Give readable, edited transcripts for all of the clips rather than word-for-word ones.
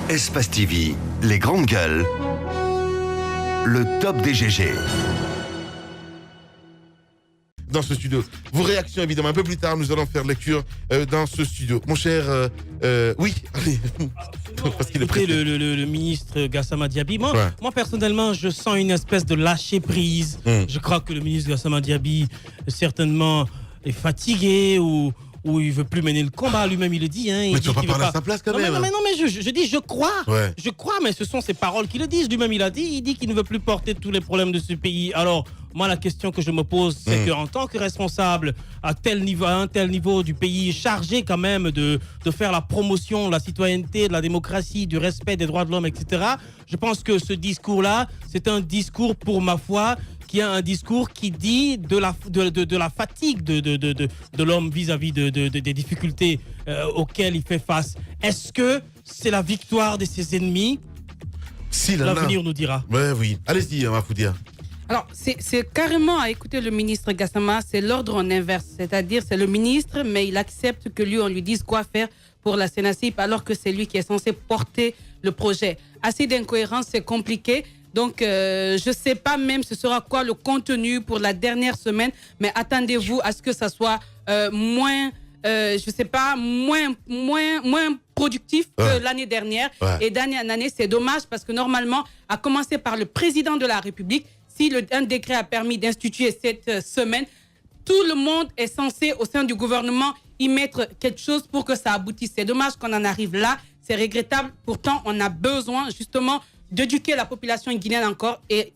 Espace TV, les grandes gueules, le top des GG. Dans ce studio. Vos réactions, évidemment, un peu plus tard, nous allons faire lecture dans ce studio. Mon cher... oui, allez. Parce qu'il est prêt. Le ministre Gassama Diaby, moi, personnellement, je sens une espèce de lâcher prise. Je crois que le ministre Gassama Diaby, certainement, est fatigué ou il veut plus mener le combat. Lui-même, il le dit. Hein, mais tu vas pas parler à sa place, quand même. Non, mais je dis, je crois. Ouais. Je crois, mais ce sont ses paroles qui le disent. Lui-même, il dit qu'il ne veut plus porter tous les problèmes de ce pays. Alors, moi, la question que je me pose, c'est qu'en tant que responsable à un tel niveau du pays, chargé quand même de faire la promotion de la citoyenneté, de la démocratie, du respect des droits de l'homme, etc., je pense que ce discours-là, c'est un discours, pour ma foi, qui a un discours qui dit de la fatigue de l'homme vis-à-vis des difficultés auxquelles il fait face. Est-ce que c'est la victoire de ses ennemis? Si, l'avenir nous dira. Ouais, oui. Allez-y, Mafoudia. Alors, c'est carrément à écouter le ministre Gassama, c'est l'ordre en inverse. C'est-à-dire, c'est le ministre, mais il accepte que lui, on lui dise quoi faire pour la CENACIP, alors que c'est lui qui est censé porter le projet. Assez d'incohérence, c'est compliqué. Donc, je ne sais pas même ce sera quoi le contenu pour la dernière semaine, mais attendez-vous à ce que ça soit moins productif que l'année dernière. Et d'année en année, c'est dommage parce que normalement, à commencer par le président de la République, si un décret a permis d'instituer cette semaine, tout le monde est censé, au sein du gouvernement, y mettre quelque chose pour que ça aboutisse. C'est dommage qu'on en arrive là, c'est regrettable. Pourtant, on a besoin justement d'éduquer la population guinéenne encore. Et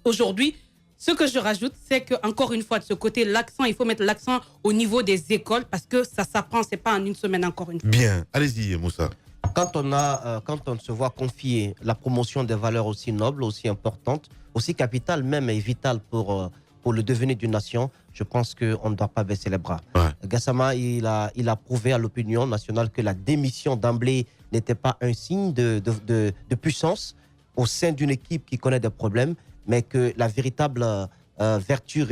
aujourd'hui, ce que je rajoute, c'est qu'encore une fois, de ce côté, il faut mettre l'accent au niveau des écoles parce que ça s'apprend, c'est pas en une semaine, encore une fois. Bien, allez-y, Moussa. Quand on se voit confier la promotion des valeurs aussi nobles, aussi importantes, aussi capitales même et vitales pour le devenir d'une nation, je pense qu'on ne doit pas baisser les bras. Gassama, il a prouvé à l'opinion nationale que la démission d'emblée n'était pas un signe de puissance au sein d'une équipe qui connaît des problèmes, mais que la véritable vertu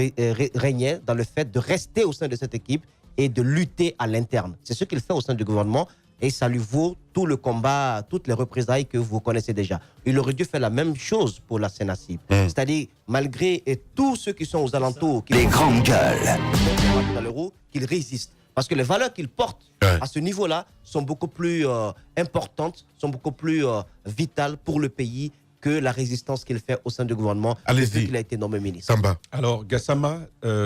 régnait dans le fait de rester au sein de cette équipe et de lutter à l'interne. C'est ce qu'il fait au sein du gouvernement et ça lui vaut tout le combat, toutes les représailles que vous connaissez déjà. Il aurait dû faire la même chose pour la CENACIP. C'est-à-dire, malgré tous ceux qui sont aux alentours, les grandes gueules, qu'ils résistent. Parce que les valeurs qu'il porte à ce niveau-là sont beaucoup plus importantes, sont beaucoup plus vitales pour le pays que la résistance qu'il fait au sein du gouvernement depuis qu'il a été nommé ministre. Samba. Alors, Gassama,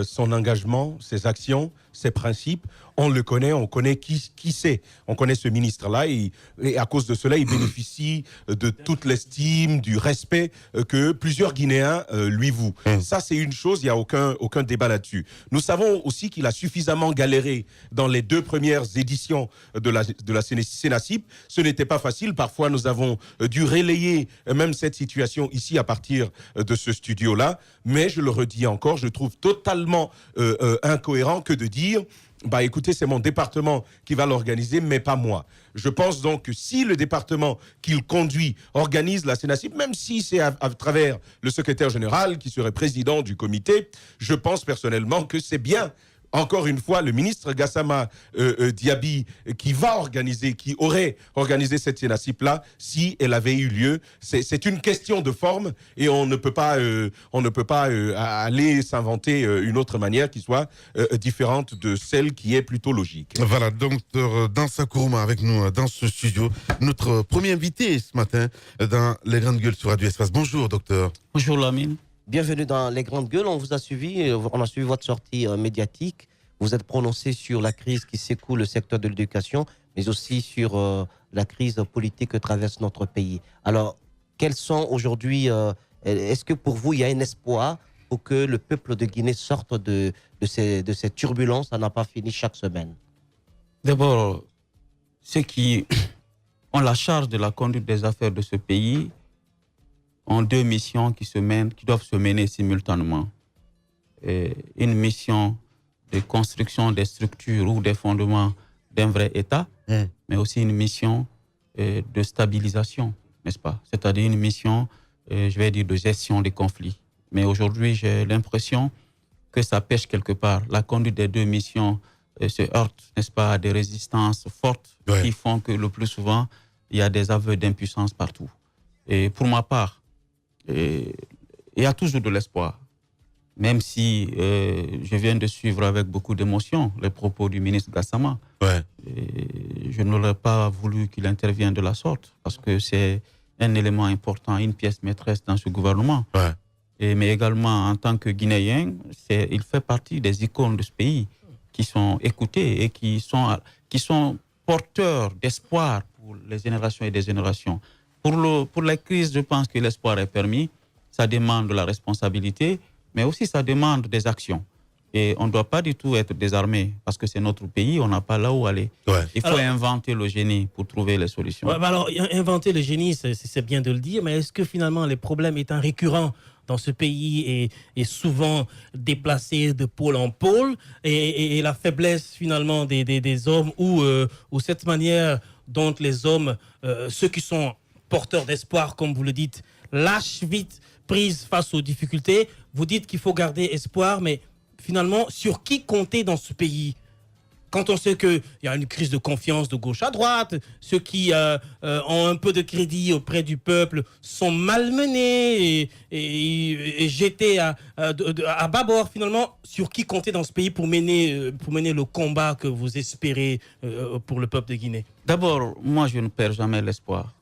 son engagement, ses actions, ses principes, on le connaît, on connaît qui c'est. On connaît ce ministre-là et à cause de cela, il bénéficie de toute l'estime, du respect que plusieurs Guinéens lui vouent. Ça, c'est une chose, il n'y a aucun débat là-dessus. Nous savons aussi qu'il a suffisamment galéré dans les 2 premières éditions de la CENACIP. Ce n'était pas facile. Parfois, nous avons dû relayer même cette situation ici à partir de ce studio-là. Mais je le redis encore, je trouve totalement incohérent que de dire écoutez, c'est mon département qui va l'organiser, mais pas moi. Je pense donc que si le département qu'il conduit organise la CENACIP, même si c'est à travers le secrétaire général qui serait président du comité, je pense personnellement que c'est bien. Encore une fois, le ministre Gassama Diaby qui aurait organisé cette CENACIP-là, si elle avait eu lieu. C'est une question de forme et on ne peut pas aller s'inventer une autre manière qui soit différente de celle qui est plutôt logique. Voilà, donc Dansa Kourouma avec nous dans ce studio. Notre premier invité ce matin dans Les Grandes Gueules sur Radio Espace. Bonjour, docteur. Bonjour, Lamine. Bienvenue dans Les Grandes Gueules. On vous a suivi, on a suivi votre sortie médiatique. Vous êtes prononcé sur la crise qui secoue le secteur de l'éducation, mais aussi sur la crise politique que traverse notre pays. Alors, quels sont aujourd'hui, est-ce que pour vous, il y a un espoir pour que le peuple de Guinée sorte de ces turbulences? Ça n'a pas fini chaque semaine. D'abord, ceux qui ont la charge de la conduite des affaires de ce pays ont 2 missions qui doivent se mener simultanément. Une mission de construction des structures ou des fondements d'un vrai État, mais aussi une mission de stabilisation, n'est-ce pas? C'est-à-dire une mission, je vais dire, de gestion des conflits. Mais aujourd'hui, j'ai l'impression que ça pêche quelque part. La conduite des 2 missions se heurte, n'est-ce pas, à des résistances fortes qui font que le plus souvent, il y a des aveux d'impuissance partout. Et pour ma part, il y a toujours de l'espoir. Même si je viens de suivre avec beaucoup d'émotion les propos du ministre Gassama. Ouais. Je n'aurais pas voulu qu'il intervienne de la sorte, parce que c'est un élément important, une pièce maîtresse dans ce gouvernement. Ouais. Mais également, en tant que Guinéen, il fait partie des icônes de ce pays qui sont écoutées et qui sont porteurs d'espoir pour les générations et des générations. Pour les crises, je pense que l'espoir est permis. Ça demande de la responsabilité, mais aussi ça demande des actions. Et on ne doit pas du tout être désarmé, parce que c'est notre pays, on n'a pas là où aller. Ouais. Il faut inventer le génie pour trouver les solutions. Ouais, alors, inventer le génie, c'est bien de le dire, mais est-ce que finalement les problèmes étant récurrents dans ce pays et souvent déplacés de pôle en pôle, et la faiblesse finalement des hommes ou cette manière dont les hommes, ceux qui sont porteurs d'espoir, comme vous le dites, lâchent vite prise face aux difficultés. Vous dites qu'il faut garder espoir, mais finalement, sur qui compter dans ce pays? Quand on sait qu'il y a une crise de confiance de gauche à droite, ceux qui ont un peu de crédit auprès du peuple sont malmenés et jetés à bâbord. Finalement, sur qui compter dans ce pays pour mener le combat que vous espérez pour le peuple de Guinée? D'abord, moi, je ne perds jamais l'espoir.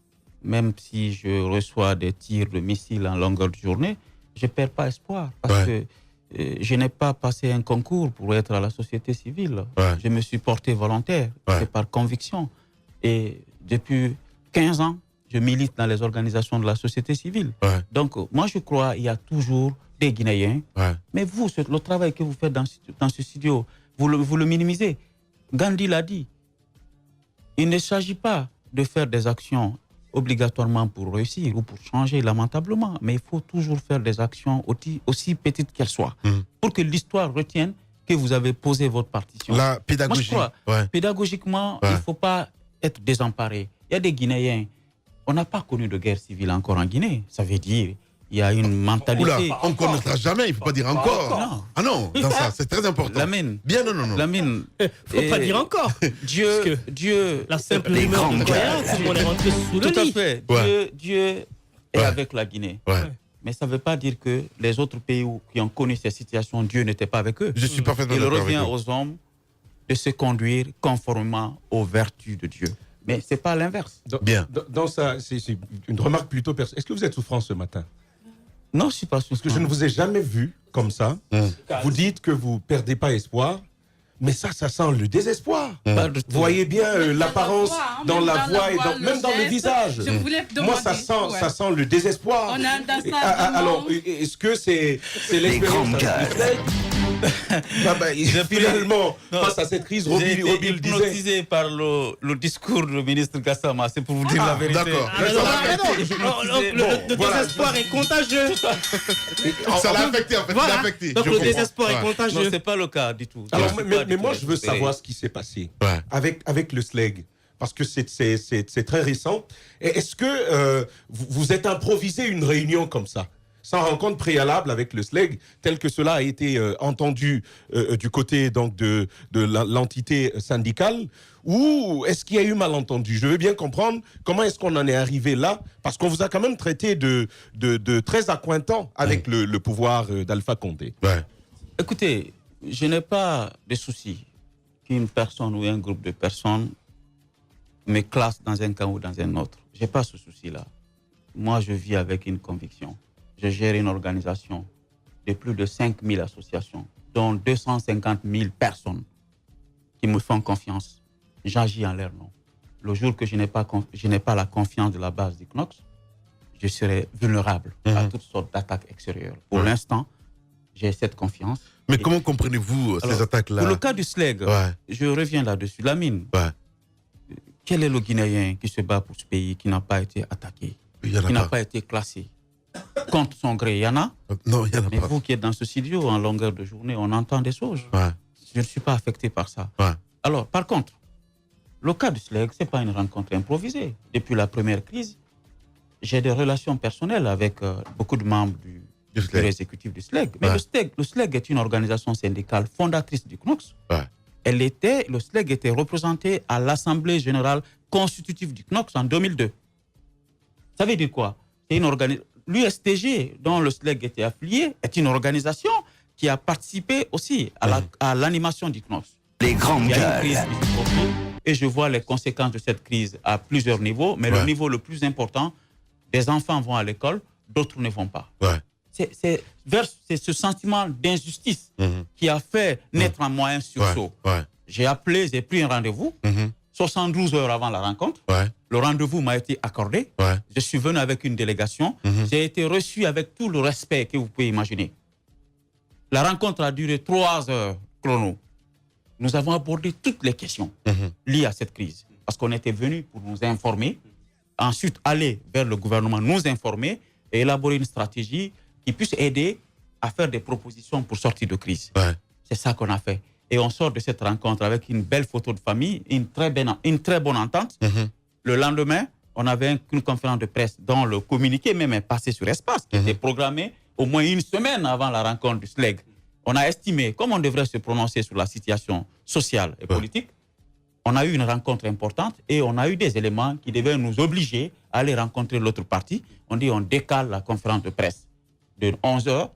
Même si je reçois des tirs de missiles en longueur de journée, je ne perds pas espoir. Parce que je n'ai pas passé un concours pour être à la société civile. Ouais. Je me suis porté volontaire, c'est par conviction. Et depuis 15 ans, je milite dans les organisations de la société civile. Ouais. Donc, moi, je crois qu'il y a toujours des Guinéens. Ouais. Mais vous, le travail que vous faites dans ce studio, vous le minimisez. Gandhi l'a dit. Il ne s'agit pas de faire des actions obligatoirement pour réussir ou pour changer lamentablement, mais il faut toujours faire des actions aussi petites qu'elles soient, pour que l'histoire retienne que vous avez posé votre partition. La pédagogie. Moi, je crois, pédagogiquement, il ne faut pas être désemparé. Il y a des Guinéens, on n'a pas connu de guerre civile encore en Guinée. Ça veut dire il y a une mentalité... Oula, on ne connaîtra jamais, il ne faut pas dire encore. Non. Ah non, dans ça, c'est très important. Lamine. Bien, non. Lamine. Faut pas dire encore. Dieu... La simple rumeur de croyance, on est rentré sous le lit. Tout à fait. Dieu est avec la Guinée. Ouais. Mais ça ne veut pas dire que les autres pays qui ont connu ces situations, Dieu n'était pas avec eux. Je suis parfaitement Il d'accord avec revient vous. aux hommes de se conduire conformément aux vertus de Dieu. Mais ce n'est pas l'inverse. Bien. Dans ça, c'est une remarque plutôt personnelle. Est-ce que vous êtes souffrant ce matin? Non, je ne suis pas souffrant. Parce que je ne vous ai jamais vu comme ça. Vous dites que vous ne perdez pas espoir, mais ça sent le désespoir. Vous voyez bien l'apparence dans la voix et même dans le visage. Moi, ça sent le désespoir. On a dans ça alors, est-ce que c'est l'expérience finalement, face à cette crise, J'ai été Robil disait... hypnotisé par le discours du ministre Gassama, c'est pour vous dire la vérité. D'accord. Le désespoir est contagieux. Ça l'a affecté, en fait. Voilà. Il l'a affecté. Donc je le comprends. désespoir est Non, contagieux. ce n'est pas le cas du tout. Alors, Je suis pas mais du moi, tout je veux désespéré. savoir ce qui s'est passé Ouais. avec le SLEG, parce que c'est très récent. Et est-ce que vous êtes improvisé une réunion comme ça, sans rencontre préalable avec le SLEG, tel que cela a été entendu du côté donc, de l'entité syndicale, ou est-ce qu'il y a eu malentendu? Je veux bien comprendre comment est-ce qu'on en est arrivé là, parce qu'on vous a quand même traité de très accointant avec le pouvoir d'Alpha Condé. Ouais. Écoutez, je n'ai pas de souci qu'une personne ou un groupe de personnes me classe dans un camp ou dans un autre. Je n'ai pas ce souci-là. Moi, je vis avec une conviction. Je gère une organisation de plus de 5000 associations, dont 250 000 personnes qui me font confiance. J'agis en leur nom. Le jour que je n'ai pas la confiance de la base du CNOX, je serai vulnérable à toutes sortes d'attaques extérieures. Pour l'instant, j'ai cette confiance. Mais comment comprenez-vous ces attaques-là? Pour le cas du SLEG, je reviens là-dessus. Lamine, quel est le Guinéen qui se bat pour ce pays, qui n'a pas été attaqué, qui n'a pas été classé contre son gré? Il y en a? Non, il y en a Mais pas. vous qui êtes dans ce studio, en longueur de journée, on entend des choses. Je ne suis pas affecté par ça. Alors, par contre, le cas du SLEG, ce n'est pas une rencontre improvisée. Depuis la première crise, j'ai des relations personnelles avec beaucoup de membres du exécutif du SLEG. Mais le SLEG est une organisation syndicale fondatrice du CNOX. Le SLEG était représenté à l'Assemblée générale constitutif du CNOX en 2002. Ça veut dire quoi? C'est une organisation. L'USTG, dont le SLEG était affilié, est une organisation qui a participé aussi à l'animation du CNOX. Les grandes gueules. Et je vois les conséquences de cette crise à plusieurs niveaux, mais le niveau le plus important, des enfants vont à l'école, d'autres ne vont pas. C'est ce sentiment d'injustice qui a fait naître en moi un sursaut. J'ai appelé, j'ai pris un rendez-vous, 72 heures avant la rencontre. Le rendez-vous m'a été accordé. Je suis venu avec une délégation. J'ai été reçu avec tout le respect que vous pouvez imaginer. La rencontre a duré 3 heures chrono. Nous avons abordé toutes les questions liées à cette crise. Parce qu'on était venu pour nous informer, ensuite aller vers le gouvernement, nous informer et élaborer une stratégie qui puisse aider à faire des propositions pour sortir de crise. C'est ça qu'on a fait. Et on sort de cette rencontre avec une belle photo de famille, une très bonne entente. Le lendemain, on avait une conférence de presse dont le communiqué même est passé sur Espace, qui était programmé au moins une semaine avant la rencontre du SLEG. On a estimé, comme on devrait se prononcer sur la situation sociale et politique, on a eu une rencontre importante et on a eu des éléments qui devaient nous obliger à aller rencontrer l'autre partie. On dit on décale la conférence de presse de 11h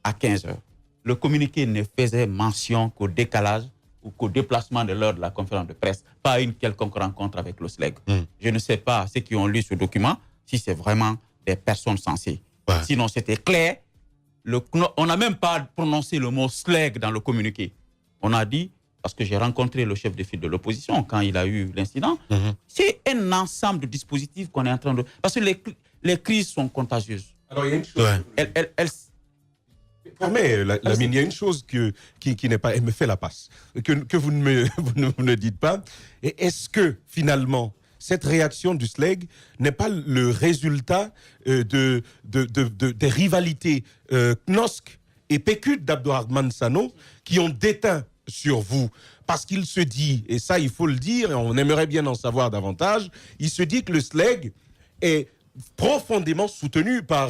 à 15h. Le communiqué ne faisait mention qu'au décalage ou qu'au déplacement de l'heure de la conférence de presse, pas une quelconque rencontre avec le SLEG. Je ne sais pas ceux qui ont lu ce document si c'est vraiment des personnes sensées. Sinon, c'était clair. On n'a même pas prononcé le mot SLEG dans le communiqué. On a dit, parce que j'ai rencontré le chef de file de l'opposition quand il a eu l'incident, c'est un ensemble de dispositifs qu'on est en train de... Parce que les crises sont contagieuses. Alors, il y a une chose... Mais Lamine, il y a une chose qui n'est pas... Elle me fait la passe, que vous ne me dites pas. Et est-ce que, finalement, cette réaction du SLEG n'est pas le résultat des rivalités CNOSC et PQD d'Abdourahmane Sano qui ont déteint sur vous? Parce qu'il se dit, et ça il faut le dire, et on aimerait bien en savoir davantage, il se dit que le SLEG est profondément soutenu par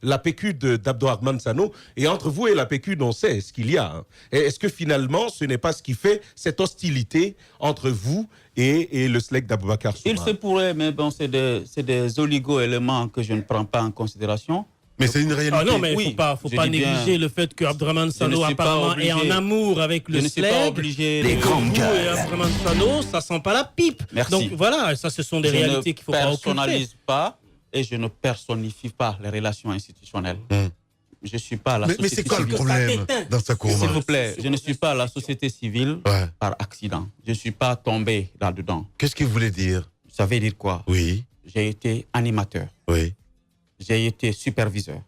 la PQ d'Abdourahmane Sano. Et entre vous et la PQ, on sait ce qu'il y a. Hein. Est-ce que finalement, ce n'est pas ce qui fait cette hostilité entre vous et le SLEG d'Aboubacar Soumare? Il se pourrait, mais bon, c'est des oligo-éléments que je ne prends pas en considération. Mais c'est une réalité. Ah non, mais il ne faut pas négliger le fait que Abdourahmane Sano apparemment est en amour avec le SLEG. Les grandes gueules. Et Abdourahmane Sano, ça sent pas la pipe. Merci. Donc voilà, ça ce sont des réalités qu'il ne faut pas occulter. Je ne personnalise pas et je ne personnifie pas les relations institutionnelles. Je ne suis pas à la société civile. Mais c'est quoi le problème dans sa cour? S'il vous plaît, je ne suis pas à la société civile par accident. Je ne suis pas tombé là-dedans. Qu'est-ce qu'il voulait dire? Ça veut dire quoi? Oui. J'ai été animateur. Oui. J'ai été superviseur.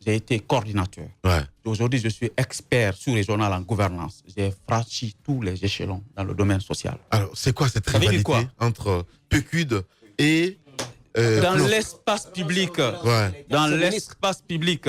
J'ai été coordinateur. Aujourd'hui, je suis expert sous-régional en gouvernance. J'ai franchi tous les échelons dans le domaine social. Alors, c'est quoi cette rivalité entre PQD et... dans l'espace public. Dans l'espace public.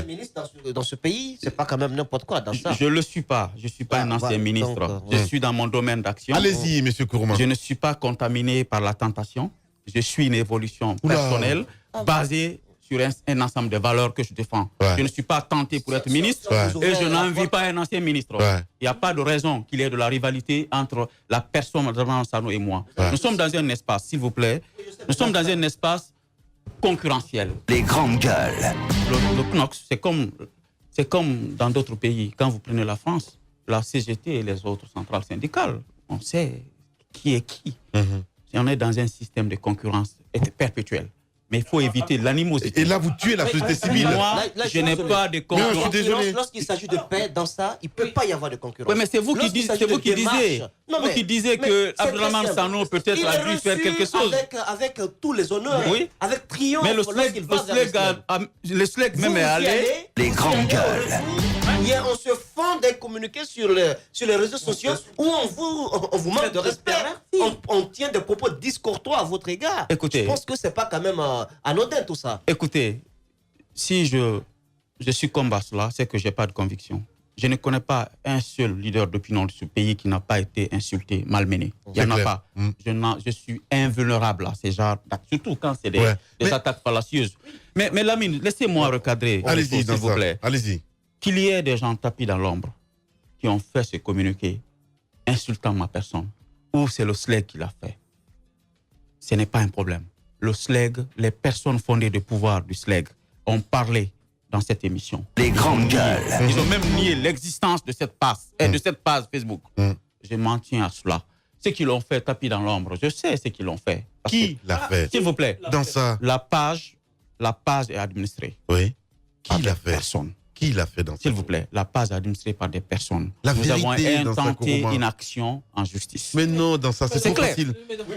Ministre dans ce pays, c'est pas quand même n'importe quoi dans ça. Je ne le suis pas. Je ne suis pas un ancien ministre. Je suis dans mon domaine d'action. Allez-y, monsieur Kourouma. Je ne suis pas contaminé par la tentation. Je suis une évolution personnelle basée sur un ensemble de valeurs que je défends. Je ne suis pas tenté pour être ministre et je n'envie pas un ancien ministre. Il n'y a pas de raison qu'il y ait de la rivalité entre la personne d'Abdourahmane Sano et moi. Nous sommes dans un espace, s'il vous plaît, nous sommes dans un espace concurrentiel. Les grandes gueules. Le CNOX, c'est comme dans d'autres pays. Quand vous prenez la France, la CGT et les autres centrales syndicales, on sait qui est qui. Et on est dans un système de concurrence perpétuelle. Mais il faut éviter l'animosité. Et là, vous tuez la société civile. Moi, je n'ai pas de concurrence. Je suis désolé. Lorsqu'il s'agit de paix, dans ça, il ne peut pas y avoir de concurrence. Oui, mais c'est vous qui disiez que Abdourahmane Sano peut-être a dû faire quelque chose. Avec tous les honneurs, avec triomphe. Mais le SLEG même est allé. Les grandes gueules. On se fond des communiqués sur les réseaux sociaux où on vous manque de respect. On tient des propos discourtois à votre égard. Écoutez, je pense que c'est pas quand même anodin tout ça. Écoutez, si je suis combat cela, c'est que je n'ai pas de conviction. Je ne connais pas un seul leader d'opinion de ce pays qui n'a pas été insulté, malmené. Il n'y en a pas. Je suis invulnérable à ces genres d'actes, surtout quand c'est des attaques fallacieuses. Mais Lamine, laissez-moi recadrer. Allez-y, s'il vous plaît. Allez-y. Qu'il y ait des gens tapis dans l'ombre qui ont fait ce communiqué insultant ma personne, ou c'est le SLEG qui l'a fait. ce n'est pas un problème. Le SLEG, les personnes fondées de pouvoir du SLEG ont parlé dans cette émission. Les grandes gueules. Ils ont même nié l'existence de cette page Facebook. Je m'en tiens à cela. Ceux qui l'ont fait tapis dans l'ombre, je sais ce qu'ils l'ont fait. Qui l'a fait? S'il vous plaît. Dans ça. La page est administrée. Oui. Qui l'a fait? Personne. Qui l'a fait dans ça? S'il vous plaît, la page est administrée par des personnes. La Nous avons vérité dans intenté ça, une action en justice. Mais non, dans ça, c'est trop clair. facile.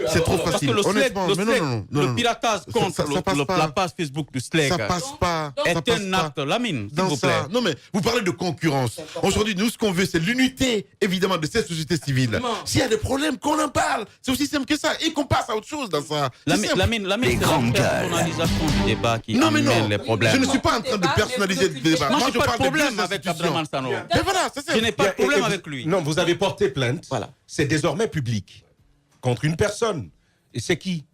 C'est trop Parce facile. que le SLEG, Honnêtement, le piratage contre la page Facebook du SLEG ça passe pas. est Ça passe un pas. acte, Lamine, s'il Dans vous plaît. ça. Non, mais vous parlez de concurrence. Aujourd'hui, nous, ce qu'on veut, c'est l'unité, évidemment, de cette société civile. S'il y a des problèmes, qu'on en parle. C'est aussi simple que ça. Et qu'on passe à autre chose dans ça. Lamine, c'est grandes la gueules. personnalisation du débat qui Non, mais amène non. les problèmes. Je ne suis pas en train de personnaliser le débat. Moi, je n'ai pas de parle problème deux avec institutions. Abdraman Sano. Mais voilà, c'est ça. Je n'ai pas de problème Et avec lui. Non, vous avez porté plainte. Voilà. C'est désormais public contre une personne. Et c'est qui?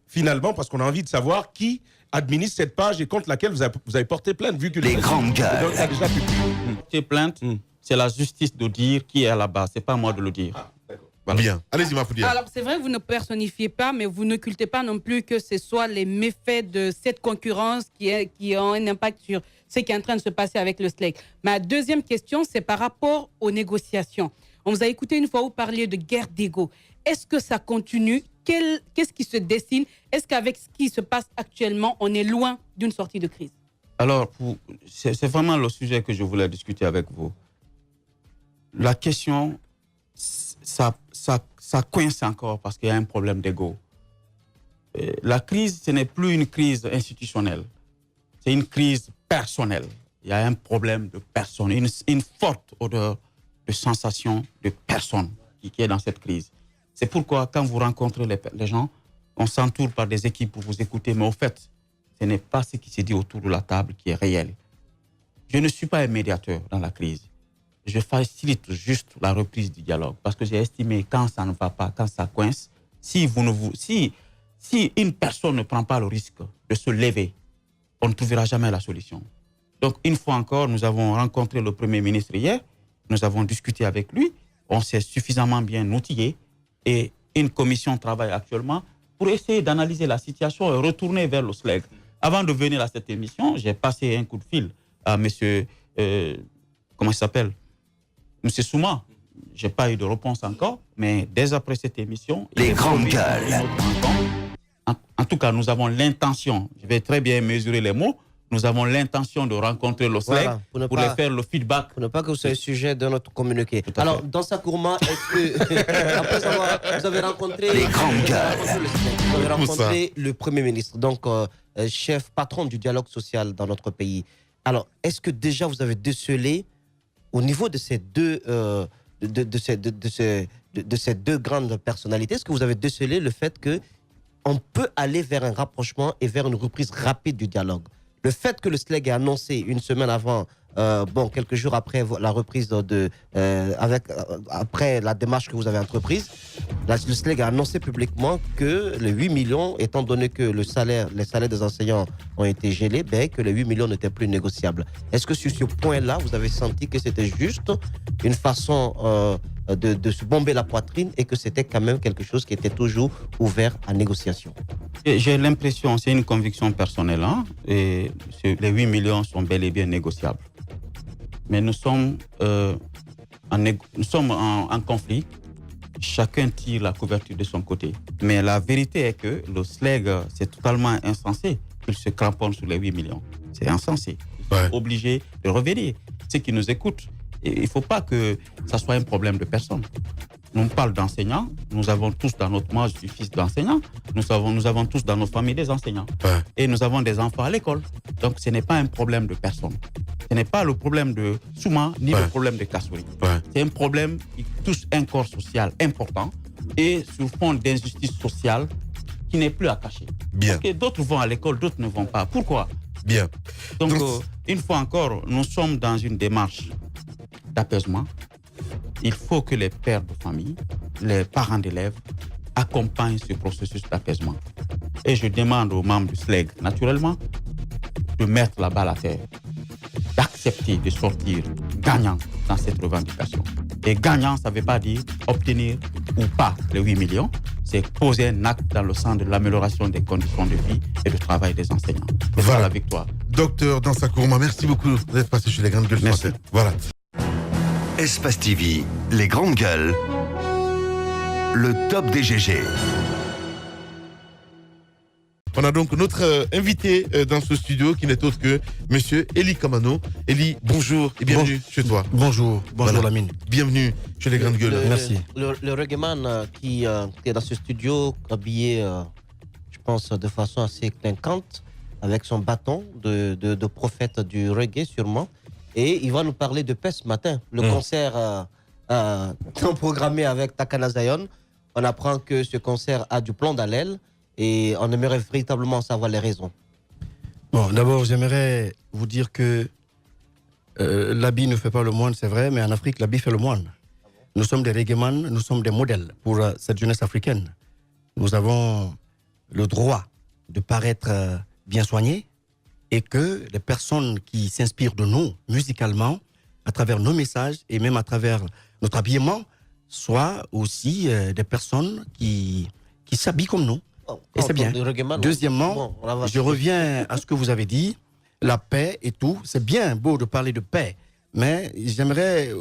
Finalement, parce qu'on a envie de savoir qui administre cette page et contre laquelle vous avez porté plainte, vu que Les grandes gueules. Donc, c'est déjà public. Ces plaintes, c'est la justice de dire qui est à la base. C'est pas moi de le dire. Voilà. Bien. Allez-y, Mafoudia. Alors, c'est vrai que vous ne personnifiez pas, mais vous n'occultez pas non plus que ce soit les méfaits de cette concurrence qui ont un impact sur ce qui est en train de se passer avec le SLEG. Ma deuxième question, c'est par rapport aux négociations. On vous a écouté une fois, vous parliez de guerre d'ego. Est-ce que ça continue? Qu'est-ce qui se dessine? Est-ce qu'avec ce qui se passe actuellement, on est loin d'une sortie de crise? Alors, c'est vraiment le sujet que je voulais discuter avec vous. La question, ça coince encore parce qu'il y a un problème d'ego. La crise, ce n'est plus une crise institutionnelle. C'est une crise personnelle. Il y a un problème de personne, une forte odeur de sensation de personne qui est dans cette crise. C'est pourquoi, quand vous rencontrez les gens, on s'entoure par des équipes pour vous écouter, mais au fait, ce n'est pas ce qui se dit autour de la table qui est réel. Je ne suis pas un médiateur dans la crise. Je facilite juste la reprise du dialogue parce que j'ai estimé quand ça ne va pas, quand ça coince, si une personne ne prend pas le risque de se lever, on ne trouvera jamais la solution. Donc, une fois encore, nous avons rencontré le Premier ministre hier, nous avons discuté avec lui, on s'est suffisamment bien outillé et une commission travaille actuellement pour essayer d'analyser la situation et retourner vers le SLEG. Avant de venir à cette émission, j'ai passé un coup de fil à monsieur, comment il s'appelle, monsieur Souma. Je n'ai pas eu de réponse encore, mais dès après cette émission... Les grandes gueules. En tout cas, nous avons l'intention, je vais très bien mesurer les mots, nous avons l'intention de rencontrer le SLEG pour les faire le feedback. Pour ne pas que vous soyez sujet de notre communiqué. Alors, dans sa Kourma, est-ce que, après avoir, vous avez rencontré, Les grandes gueules. vous avez rencontré le Premier ministre, donc chef, patron du dialogue social dans notre pays. Alors, est-ce que déjà vous avez décelé, au niveau de ces deux, de ces deux grandes personnalités, est-ce que vous avez décelé le fait qu'on peut aller vers un rapprochement et vers une reprise rapide du dialogue? Le fait que le SLEG ait annoncé une semaine avant, quelques jours après la reprise après la démarche que vous avez entreprise, le SLEG a annoncé publiquement que les 8 millions, étant donné que les salaires des enseignants ont été gelés, que les 8 millions n'étaient plus négociables. Est-ce que sur ce point-là, vous avez senti que c'était juste une façon de se bomber la poitrine et que c'était quand même quelque chose qui était toujours ouvert à négociation? J'ai l'impression, c'est une conviction personnelle, et les 8 millions sont bel et bien négociables. Mais nous sommes en conflit. Chacun tire la couverture de son côté. Mais la vérité est que le SLEG, c'est totalement insensé qu'il se cramponne sur les 8 millions. C'est insensé. Ils sont obligés de revenir. Ceux qui nous écoutent, il ne faut pas que ça soit un problème de personne. On parle d'enseignants, nous avons tous dans notre moi, je suis fils d'enseignants, nous avons tous dans nos familles des enseignants. Et nous avons des enfants à l'école. Donc ce n'est pas un problème de personne. Ce n'est pas le problème de Souma, ni le problème de Kassouri. C'est un problème qui touche un corps social important et sur fond d'injustice sociale qui n'est plus à cacher. Bien. Parce que d'autres vont à l'école, d'autres ne vont pas. Pourquoi? Bien. Donc, une fois encore, nous sommes dans une démarche d'apaisement. Il faut que les pères de famille, les parents d'élèves accompagnent ce processus d'apaisement. Et je demande aux membres du SLEG, naturellement, de mettre la balle à terre, d'accepter de sortir gagnant dans cette revendication. Et gagnant, ça ne veut pas dire obtenir ou pas les 8 millions, c'est poser un acte dans le sens de l'amélioration des conditions de vie et de travail des enseignants. C'est Voilà. ça la victoire. Docteur Dansakourma, merci beaucoup d'être passé chez les Grandes Gueules. Merci. Voilà. Espace TV, les grandes gueules. Le top des GG. On a donc notre invité dans ce studio qui n'est autre que Monsieur Eli Kamano. Eli, bonjour et bienvenue chez toi. Bonjour, Voilà. Lamine. Bienvenue chez les Grandes Gueules. Merci. Le reggaeman qui est dans ce studio, habillé, je pense, de façon assez clinquante, avec son bâton de prophète du reggae sûrement. Et il va nous parler de paix ce matin. Le concert non programmé avec Takana Zion. On apprend que ce concert a du plomb dans l'aile et on aimerait véritablement savoir les raisons. Bon, d'abord, j'aimerais vous dire que l'habit ne fait pas le moine, c'est vrai, mais en Afrique, l'habit fait le moine. Nous sommes des reggaeman, nous sommes des modèles pour cette jeunesse africaine. Nous avons le droit de paraître bien soignés et que les personnes qui s'inspirent de nous musicalement, à travers nos messages et même à travers notre habillement, soient aussi des personnes qui s'habillent comme nous. Et c'est bien. Deuxièmement, je reviens à ce que vous avez dit, la paix et tout. C'est bien beau de parler de paix, mais j'aimerais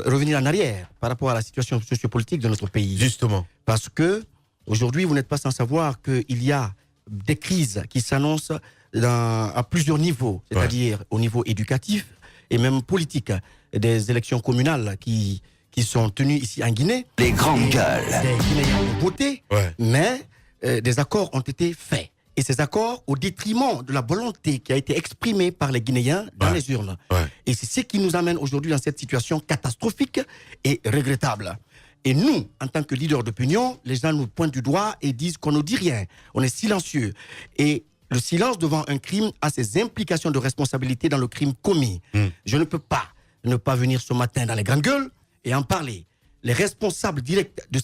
revenir en arrière par rapport à la situation sociopolitique de notre pays. Justement. Parce que aujourd'hui, vous n'êtes pas sans savoir qu'il y a des crises qui s'annoncent à plusieurs niveaux, c'est-à-dire au niveau éducatif et même politique. Des élections communales qui sont tenues ici en Guinée. Les grandes gueules. Des Guinéens ont voté, mais des accords ont été faits. Et ces accords au détriment de la volonté qui a été exprimée par les Guinéens dans les urnes. Et c'est ce qui nous amène aujourd'hui dans cette situation catastrophique et regrettable. Et nous, en tant que leaders d'opinion, les gens nous pointent du doigt et disent qu'on ne dit rien. On est silencieux. Et le silence devant un crime a ses implications de responsabilité dans le crime commis. Je ne peux pas ne pas venir ce matin dans les grandes gueules et en parler. Les responsables directs de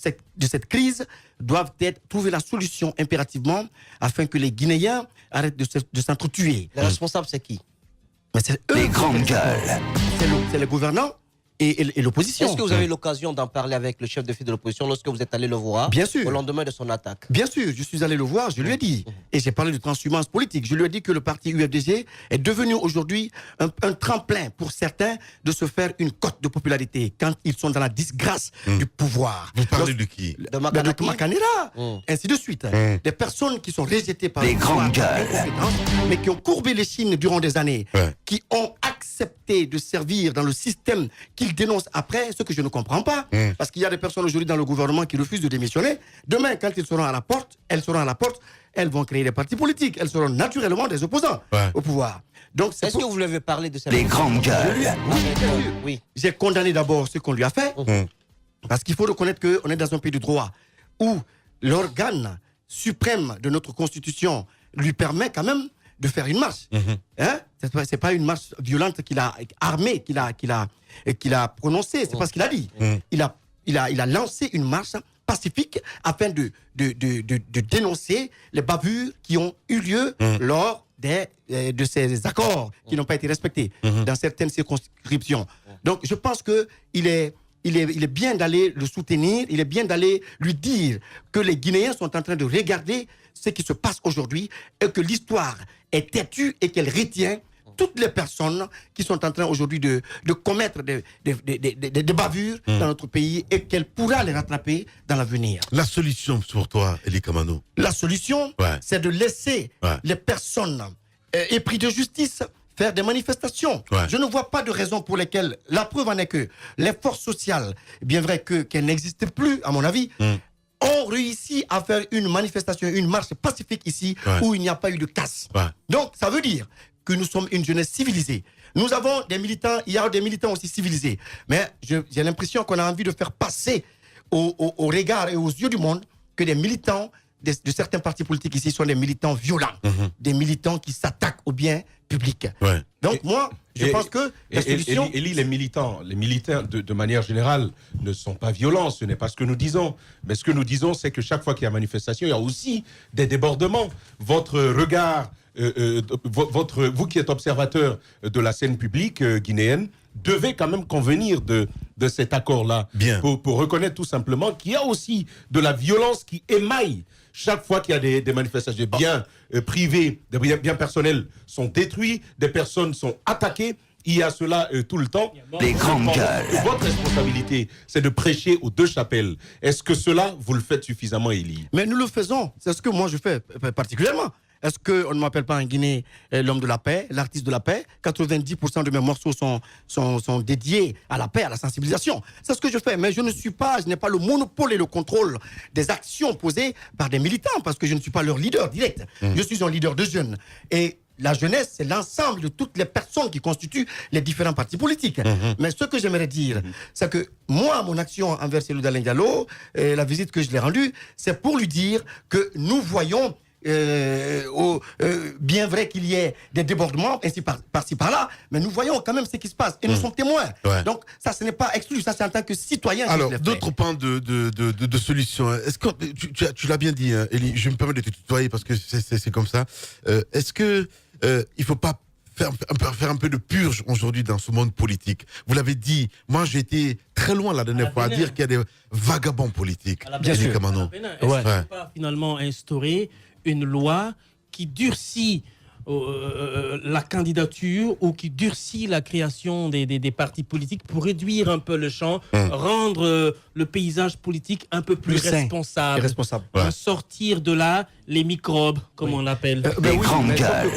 cette crise doivent trouver la solution impérativement afin que les Guinéens arrêtent de s'entretuer. Les responsables, c'est qui? Mais c'est eux. Les grandes gueules. C'est les gouvernants et l'opposition. Est-ce que vous avez eu l'occasion d'en parler avec le chef de file de l'opposition lorsque vous êtes allé le voir? Bien sûr. Au lendemain de son attaque? Bien sûr, je suis allé le voir, je lui ai dit. Et j'ai parlé de transhumance politique. Je lui ai dit que le parti UFDG est devenu aujourd'hui un tremplin pour certains de se faire une cote de popularité quand ils sont dans la disgrâce du pouvoir. Vous parlez de qui? De Makanera, ainsi de suite. Des personnes qui sont rejetées par les grandes gueules, mais qui ont courbé les chines durant des années, qui ont accepté de servir dans le système qu'ils dénoncent après, ce que je ne comprends pas. Parce qu'il y a des personnes aujourd'hui dans le gouvernement qui refusent de démissionner. Demain, quand ils seront à la porte, elles vont créer des partis politiques. Elles seront naturellement des opposants au pouvoir. Donc, est-ce que vous lui avez parlé de ça? Les grandes gueules. Oui. J'ai condamné d'abord ce qu'on lui a fait. Parce qu'il faut reconnaître qu'on est dans un pays de droit où l'organe suprême de notre Constitution lui permet quand même de faire une marche. Hein? C'est pas une marche violente qu'il a armée, qu'il a prononcée. C'est pas ce qu'il a dit. Il a lancé une marche pacifique afin de dénoncer les bavures qui ont eu lieu lors de ces accords qui n'ont pas été respectés dans certaines circonscriptions. Donc je pense qu'il est bien d'aller le soutenir, il est bien d'aller lui dire que les Guinéens sont en train de regarder ce qui se passe aujourd'hui et que l'histoire est têtue et qu'elle retient toutes les personnes qui sont en train aujourd'hui de commettre des bavures dans notre pays et qu'elle pourra les rattraper dans l'avenir. La solution pour toi, Eli Kamano? La solution, c'est de laisser les personnes épris de justice faire des manifestations. Je ne vois pas de raison pour lesquelles, la preuve en est que les forces sociales, bien vrai qu'elles n'existent plus, à mon avis, ont réussi à faire une manifestation, une marche pacifique ici, où il n'y a pas eu de casse. Donc, ça veut dire que nous sommes une jeunesse civilisée. Nous avons des militants, il y a des militants aussi civilisés. Mais j'ai l'impression qu'on a envie de faire passer au regard et aux yeux du monde que des militants de certains partis politiques ici sont des militants violents, des militants qui s'attaquent au bien public. Donc moi, je pense que la solution... Les militants de manière générale ne sont pas violents, ce n'est pas ce que nous disons. Mais ce que nous disons, c'est que chaque fois qu'il y a manifestation, il y a aussi des débordements. Votre regard, vous qui êtes observateur de la scène publique guinéenne, devait quand même convenir de cet accord-là. Pour reconnaître tout simplement qu'il y a aussi de la violence qui émaille chaque fois qu'il y a des manifestations. Des biens privés, des biens personnels sont détruits, des personnes sont attaquées. Il y a cela tout le temps. Les grandes gueules. Votre responsabilité, c'est de prêcher aux deux chapelles. Est-ce que cela, vous le faites suffisamment, Élie? Mais nous le faisons. C'est ce que moi je fais particulièrement. Est-ce qu'on ne m'appelle pas en Guinée l'homme de la paix, l'artiste de la paix? 90% de mes morceaux sont dédiés à la paix, à la sensibilisation. C'est ce que je fais. Mais je n'ai pas le monopole et le contrôle des actions posées par des militants parce que je ne suis pas leur leader direct. Je suis un leader de jeunes. Et la jeunesse, c'est l'ensemble de toutes les personnes qui constituent les différents partis politiques. Mais ce que j'aimerais dire, c'est que moi, mon action envers Cellou Dalein Diallo, la visite que je l'ai rendue, c'est pour lui dire que nous voyons bien vrai qu'il y ait des débordements par-ci par-là, mais nous voyons quand même ce qui se passe et nous sommes témoins. Donc ça, ce n'est pas exclu, ça c'est en tant que citoyen. Alors, d'autres points de solutions. Est-ce que tu l'as bien dit, hein, Élie, je me permets de te tutoyer parce que c'est comme ça. Est-ce que il faut pas faire un peu de purge aujourd'hui dans ce monde politique? Vous l'avez dit, moi j'ai été très loin la dernière fois à dire qu'il y a des vagabonds politiques. Bien sûr. Est-ce qu'il ne faut pas finalement instaurer une loi qui durcit la candidature ou qui durcit la création des partis politiques pour réduire un peu le champ, rendre le paysage politique un peu plus responsable. Sortir de là les microbes, comme on l'appelle. Les grandes gueules.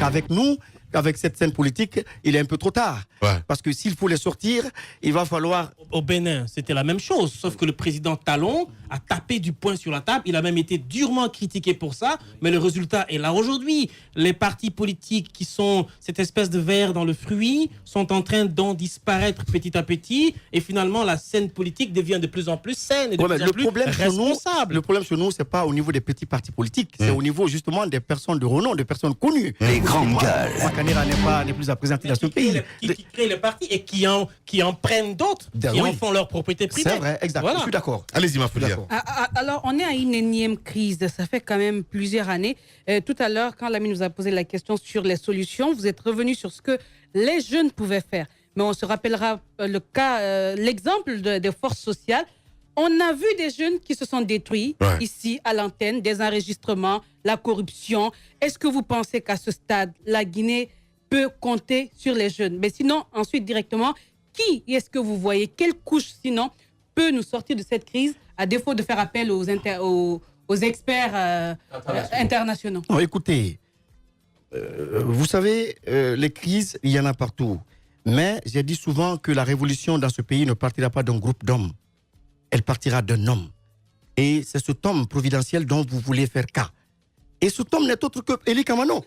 Avec nous, avec cette scène politique, il est un peu trop tard. Parce que s'il faut les sortir, il va falloir... Au Bénin, c'était la même chose, sauf que le président Talon a tapé du poing sur la table. Il a même été durement critiqué pour ça, mais le résultat est là aujourd'hui. Les partis politiques qui sont cette espèce de verre dans le fruit sont en train d'en disparaître petit à petit, et finalement la scène politique devient de plus en plus saine et de plus en plus responsable. Le problème chez nous, c'est pas au niveau des petits partis politiques, c'est au niveau justement des personnes de renom, des personnes connues. Les grandes gueules. Makanera n'est plus à présenter dans ce pays. Qui créent les partis et qui en prennent d'autres, qui en font leur propriété privée. C'est vrai, exact. Voilà. Je suis d'accord. Allez-y, ma Foulia. Alors, on est à une énième crise. Ça fait quand même plusieurs années. Tout à l'heure, quand l'ami nous a posé la question sur les solutions, vous êtes revenu sur ce que les jeunes pouvaient faire. Mais on se rappellera l'exemple des forces sociales. On a vu des jeunes qui se sont détruits ici à l'antenne, des enregistrements, la corruption. Est-ce que vous pensez qu'à ce stade, la Guinée peut compter sur les jeunes? Mais sinon, ensuite directement, qui est-ce que vous voyez? Quelle couche sinon peut nous sortir de cette crise à défaut de faire appel aux experts internationaux? Non, écoutez, vous savez, les crises, il y en a partout. Mais j'ai dit souvent que la révolution dans ce pays ne partira pas d'un groupe d'hommes. Elle partira d'un homme. Et c'est cet homme providentiel dont vous voulez faire cas. Et cet homme n'est autre que Élie Kamano.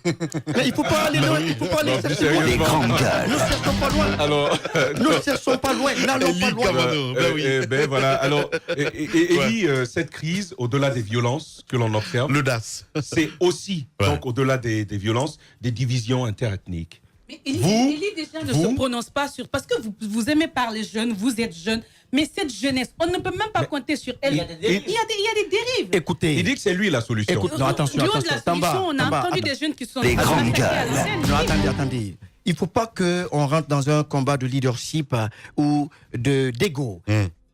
Mais il ne faut pas aller loin, il ne faut pas aller chercher loin. Les grandes gueules. Ne cherchons pas loin. Alors, ne cherchons pas loin, n'allons pas loin. Voilà. Alors, Élie, cette crise, au-delà des violences que l'on observe, l'audace, c'est aussi, donc au-delà des violences, des divisions interethniques. Mais Élie déjà ne se prononce pas sur... Parce que vous aimez parler jeunes, vous êtes jeunes, mais cette jeunesse, on ne peut même pas compter sur elle. Il y a des dérives. Écoutez, il dit que c'est lui la solution. Écoute, non, attention. On a entendu des jeunes qui sont... Les grandes gueules. Non, attendez. Il ne faut pas qu'on rentre dans un combat de leadership ou d'ego.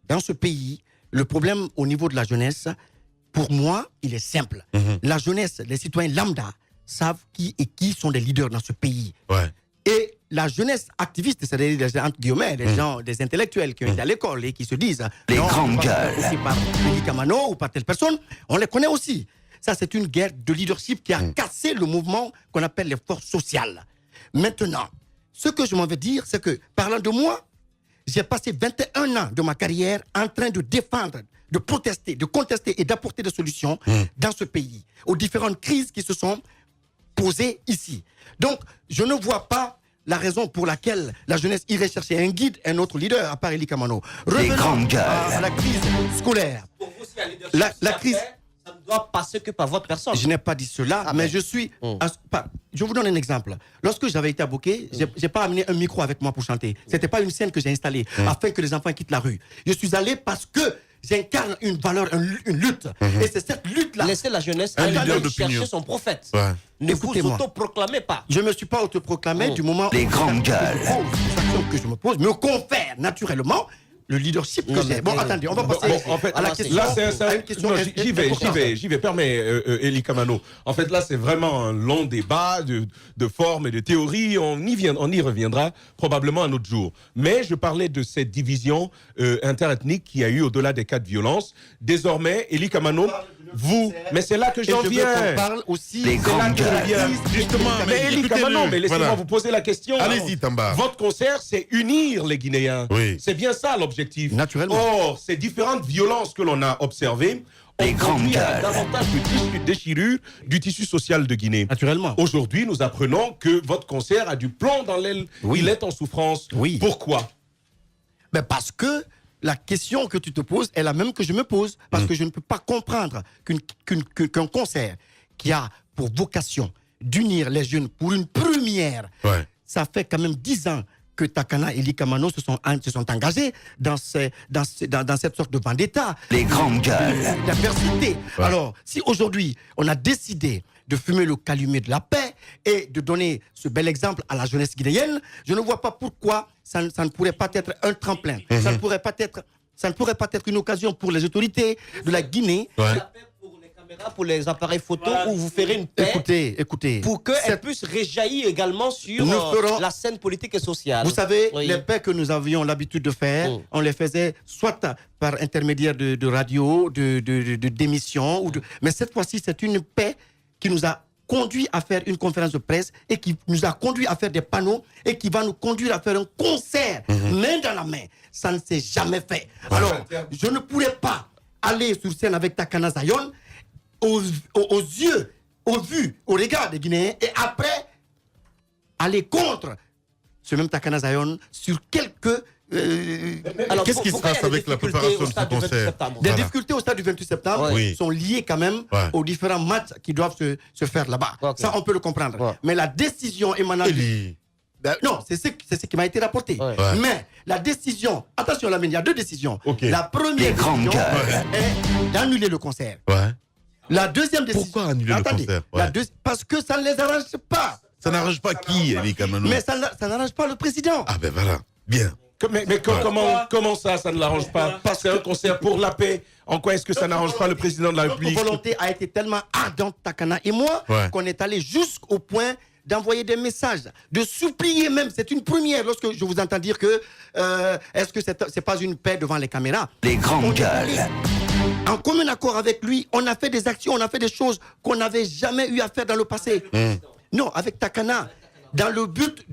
Dans ce pays, le problème au niveau de la jeunesse, pour moi, il est simple. La jeunesse, les citoyens lambda, savent qui sont les leaders dans ce pays. Et la jeunesse activiste, c'est-à-dire entre guillemets, les gens, des intellectuels qui ont été à l'école et qui se disent les grandes gueules par Élie Kamano ou par telle personne, on les connaît aussi. Ça, c'est une guerre de leadership qui a cassé le mouvement qu'on appelle les forces sociales. Maintenant, ce que je m'en veux dire, c'est que, parlant de moi, j'ai passé 21 ans de ma carrière en train de défendre, de protester, de contester et d'apporter des solutions dans ce pays, aux différentes crises qui se sont posées ici. Donc, je ne vois pas la raison pour laquelle la jeunesse irait chercher un guide, un autre leader, à part Élie Kamano. Revenons à la crise scolaire. Pour vous, si la crise, ça ne doit passer que par votre personne. Je n'ai pas dit cela, mais je suis... Je vous donne un exemple. Lorsque j'avais été à Bokeh, je n'ai pas amené un micro avec moi pour chanter. Ce n'était pas une scène que j'ai installée afin que les enfants quittent la rue. Je suis allé parce que j'incarne une valeur, une lutte. Et c'est cette lutte-là... Laissez la jeunesse aller chercher son prophète. ne vous Écoutez-moi. autoproclamez pas. Je ne me suis pas autoproclamé du moment Les grandes gueules. les actions que je me pose me confèrent naturellement le leadership que j'ai. Bon, attendez, on va passer en fait, à la question. là, à une question j'y vais. Permets, Elie Kamano. En fait, là, c'est vraiment un long débat de forme et de théorie. On y reviendra probablement un autre jour. Mais je parlais de cette division interethnique qui a eu au-delà des cas de violence. Désormais, Elie Kamano, vous, mais c'est là que j'en viens. On parle aussi Les grandes gueules. Justement, Mais Elie Kamano, mais laissez-moi Voilà. vous poser la question. Allez-y, Tamba. Votre concert, c'est unir les Guinéens. Oui. C'est bien ça l'objectif. Naturellement. Or, ces différentes violences que l'on a observées Les ont grandes conduit à gueules. davantage de déchirure du tissu social de Guinée. Naturellement. Aujourd'hui, nous apprenons que votre concert a du plomb dans l'aile. Oui. Il est en souffrance. Oui. Pourquoi? Ben parce que la question que tu te poses est la même que je me pose. Parce que je ne peux pas comprendre qu'un concert qui a pour vocation d'unir les jeunes pour une première, ça fait quand même 10 ans que Takana et Elie Kamano se sont engagés dans cette sorte de vendetta. Les grandes gueules. D'adversité. Alors, si aujourd'hui, on a décidé de fumer le calumet de la paix et de donner ce bel exemple à la jeunesse guinéenne, je ne vois pas pourquoi ça ne pourrait pas être un tremplin. Ça ne pourrait pas être une occasion pour les autorités de la Guinée. Pour les caméras, pour les appareils photo, où vous ferez une paix Écoutez. pour qu'elles puissent réjaillir également sur Nous ferons- la scène politique et sociale. Vous savez, Oui. les paix que nous avions l'habitude de faire, on les faisait soit par intermédiaire de radio, d'émissions, mais cette fois-ci, c'est une paix qui nous a conduit à faire une conférence de presse et qui nous a conduit à faire des panneaux et qui va nous conduire à faire un concert main dans la main. Ça ne s'est jamais fait. Alors, je ne pourrais pas aller sur scène avec Takana Zion aux yeux, aux vues, au regard des Guinéens et après aller contre ce même Takana Zion sur quelques... Alors, Qu'est-ce qui se pourquoi passe il y a des avec la difficultés préparation au de ce stade du 28 concert? septembre? Des Voilà. difficultés au stade du 28 septembre Oui. sont liées quand même aux différents matchs qui doivent se faire là-bas. Ok. Ça, on peut le comprendre. Ouais. Mais la décision émanant... Elie. Non, c'est ce qui m'a été rapporté. Ouais. Mais la décision... Attention, Lamine, il y a deux décisions. Ok. La première Les grandes décision gueules. est d'annuler le concert. Ouais. La deuxième décision... Pourquoi annuler le Attendez, concert? Ouais. parce que ça ne les arrange pas. Ça n'arrange pas qui, Elie Kamano? Mais ça n'arrange pas le président. Ah ben voilà. Bien. Mais comment ça ne l'arrange pas? Parce que c'est un concert pour la paix. En quoi est-ce que ça n'arrange pas le président de la Notre République? volonté a été tellement ardente, Takana et moi, qu'on est allé jusqu'au point d'envoyer des messages, de supplier même. C'est une première lorsque je vous entends dire que est-ce que c'est pas une paix devant les caméras? Les grandes gueules. En commun accord avec lui, on a fait des actions, on a fait des choses qu'on n'avait jamais eu à faire dans le passé. Non, avec Takana, dans le but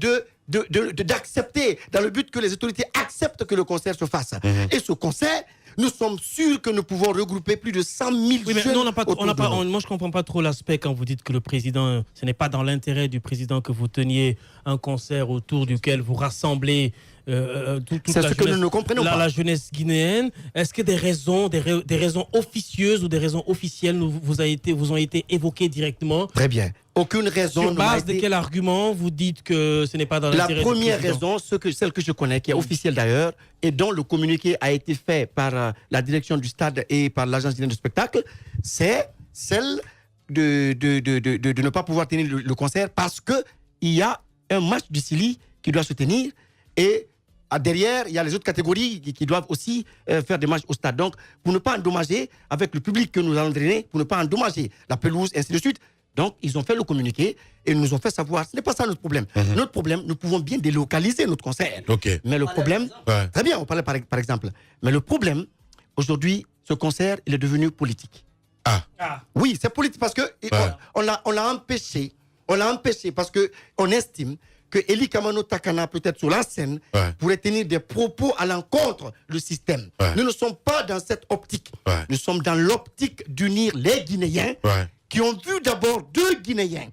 d'accepter, dans le but que les autorités acceptent que le concert se fasse. Et ce concert, nous sommes sûrs que nous pouvons regrouper plus de 100 000 Oui, mais jeunes. nous, on n'a pas, autour de nous. moi, je ne comprends pas trop l'aspect quand vous dites que le président, ce n'est pas dans l'intérêt du président que vous teniez un concert autour duquel vous rassemblez toute C'est la ce que jeunesse, nous ne comprenons pas. la jeunesse guinéenne. Est-ce que des raisons officieuses ou des raisons officielles vous ont été évoquées directement? Très bien. Aucune raison Sur ne m'a base de été- quel argument vous dites que ce n'est pas dans La l'intérêt du première président? raison, celle que je connais, qui est officielle d'ailleurs, et dont le communiqué a été fait par la direction du stade et par l'agence guinéenne de spectacle, c'est celle de ne pas pouvoir tenir le concert parce qu'il y a un match du Sili qui doit se tenir et derrière, il y a les autres catégories qui doivent aussi faire des matchs au stade. Donc, pour ne pas endommager avec le public que nous allons drainer, pour ne pas endommager la pelouse, et ainsi de suite. Donc, ils ont fait le communiqué et ils nous ont fait savoir. Ce n'est pas ça notre problème. Notre problème, nous pouvons bien délocaliser notre concert. Ok. Mais le problème, Ouais. très bien, on parlait par exemple. Mais le problème, aujourd'hui, ce concert, il est devenu politique. Oui, c'est politique parce que on l'a empêché. On l'a empêché parce que on estime que Elie Kamano Takana, peut-être sur la scène, pourrait tenir des propos à l'encontre du système. Nous ne sommes pas dans cette optique. Nous sommes dans l'optique d'unir les Guinéens qui ont vu d'abord deux Guinéens,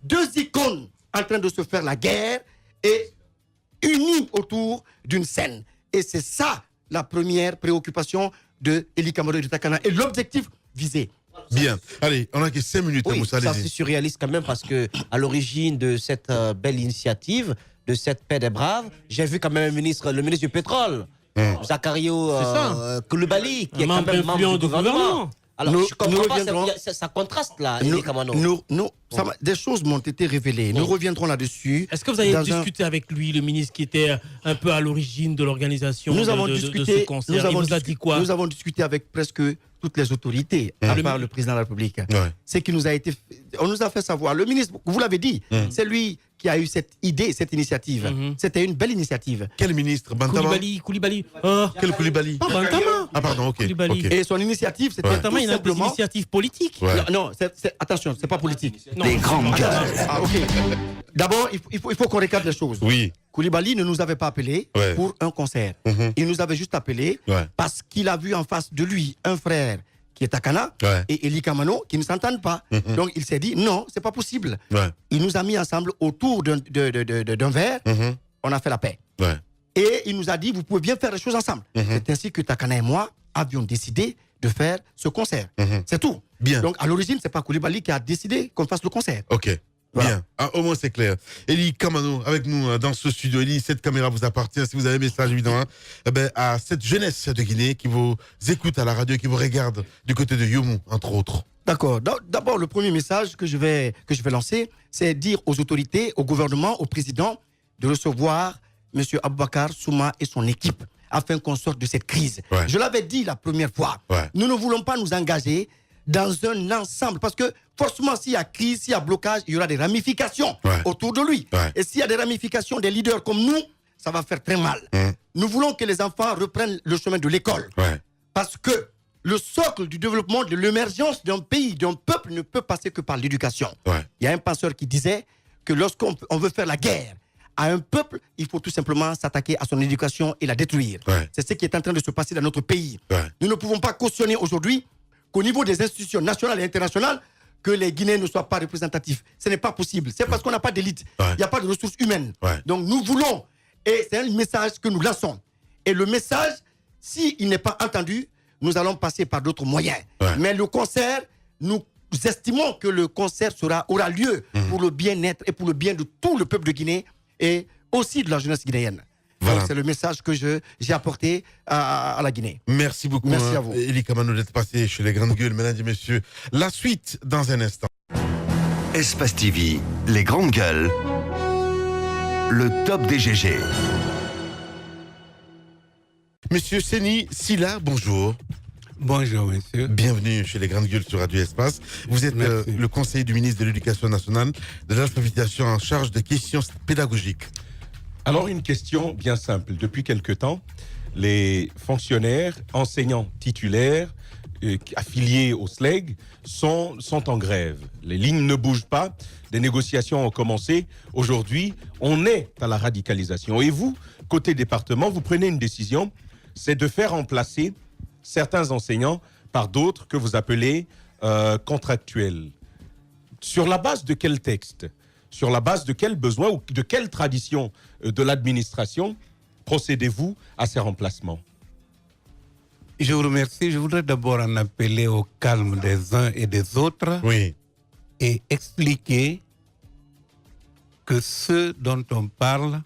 deux icônes en train de se faire la guerre et unis autour d'une scène. Et c'est ça la première préoccupation de Elie Kamano de Takana et l'objectif visé. Bien. Allez, on a que 5 minutes, Oui, Moussa, ça allez-y. c'est surréaliste quand même parce que à l'origine de cette belle initiative, de cette paix des braves, j'ai vu quand même le ministre du pétrole, Zakario Koulibaly, qui est quand membre même membre influent du du gouvernement. gouvernement. Alors Nous je comprends pas, reviendrons. ça contraste là, Nous, Elie Kamano. Des choses m'ont été révélées. Nous reviendrons là-dessus. Est-ce que vous avez discuté avec lui, le ministre qui était un peu à l'origine de l'organisation de ce concert? Il vous a dit quoi? Nous avons discuté avec presque toutes les autorités, à part le président de la République. C'est qui nous a été... On nous a fait savoir. Le ministre, vous l'avez dit, c'est lui qui a eu cette idée, cette initiative. C'était une belle initiative. Quel ministre? Bantama? Koulibaly. Quel Koulibaly? Pas Bantama. Ah pardon, ok. Et son initiative, c'était Bantama, il a des initiatives politiques. Non, attention, c'est pas politique. Les grandes gueules. Ah, ok. D'abord, il faut qu'on recadre les choses. Oui. Koulibaly ne nous avait pas appelé pour un concert. Il nous avait juste appelé parce qu'il a vu en face de lui un frère qui est à Cana et Eli Kamano qui ne s'entendent pas. Donc il s'est dit non, c'est pas possible. Il nous a mis ensemble autour d'un verre. On a fait la paix. Et il nous a dit vous pouvez bien faire les choses ensemble. C'est ainsi que Takana et moi avions décidé de faire ce concert. C'est tout. Bien. Donc à l'origine, c'est pas Koulibaly qui a décidé qu'on fasse le concert. Ok. Voilà. Bien, au moins c'est clair. Eli Kamano avec nous dans ce studio. Eli, cette caméra vous appartient. Si vous avez un message évidemment à cette jeunesse de Guinée qui vous écoute à la radio, qui vous regarde du côté de Youmou, entre autres. D'accord. D'abord, le premier message que je vais lancer, c'est dire aux autorités, au gouvernement, au président, de recevoir M. Aboubakar Souma et son équipe afin qu'on sorte de cette crise. Je l'avais dit la première fois. Nous ne voulons pas nous engager dans un ensemble. Parce que forcément, s'il y a crise, s'il y a blocage, il y aura des ramifications autour de lui. Et s'il y a des ramifications des leaders comme nous, ça va faire très mal. Nous voulons que les enfants reprennent le chemin de l'école. Parce que le socle du développement, de l'émergence d'un pays, d'un peuple ne peut passer que par l'éducation. Il y a un penseur qui disait que lorsqu'on veut faire la guerre à un peuple, il faut tout simplement s'attaquer à son éducation et la détruire. C'est ce qui est en train de se passer dans notre pays. Nous ne pouvons pas cautionner aujourd'hui qu'au niveau des institutions nationales et internationales, que les Guinéens ne soient pas représentatifs. Ce n'est pas possible. C'est parce qu'on n'a pas d'élite. Il n'y a pas de ressources humaines. Donc nous voulons, et c'est un message que nous lançons. Et le message, s'il n'est pas entendu, nous allons passer par d'autres moyens. Mais le concert, nous estimons que le concert aura lieu pour le bien-être et pour le bien de tout le peuple de Guinée et aussi de la jeunesse guinéenne. Voilà. C'est le message que j'ai apporté à la Guinée. Merci beaucoup. Merci à vous. Eli Kamano d'être passé chez les grandes gueules, mesdames et messieurs. La suite dans un instant. Espace TV, les grandes gueules. Le top des GG. Monsieur Seni Silla, bonjour. Bonjour, monsieur. Bienvenue chez les grandes gueules sur Radio Espace. Vous êtes le conseiller du ministre de l'Éducation nationale, de l'alphabétisation en charge des questions pédagogiques. Alors, une question bien simple. Depuis quelque temps, les fonctionnaires, enseignants titulaires, affiliés au SLEG, sont en grève. Les lignes ne bougent pas. Des négociations ont commencé. Aujourd'hui, on est à la radicalisation. Et vous, côté département, vous prenez une décision, c'est de faire remplacer certains enseignants par d'autres que vous appelez contractuels. Sur la base de quel texte ? Sur la base de quel besoin ou de quelle tradition de l'administration procédez-vous à ces remplacements? Je vous remercie. Je voudrais d'abord en appeler au calme des uns et des autres et expliquer que ceux dont on parle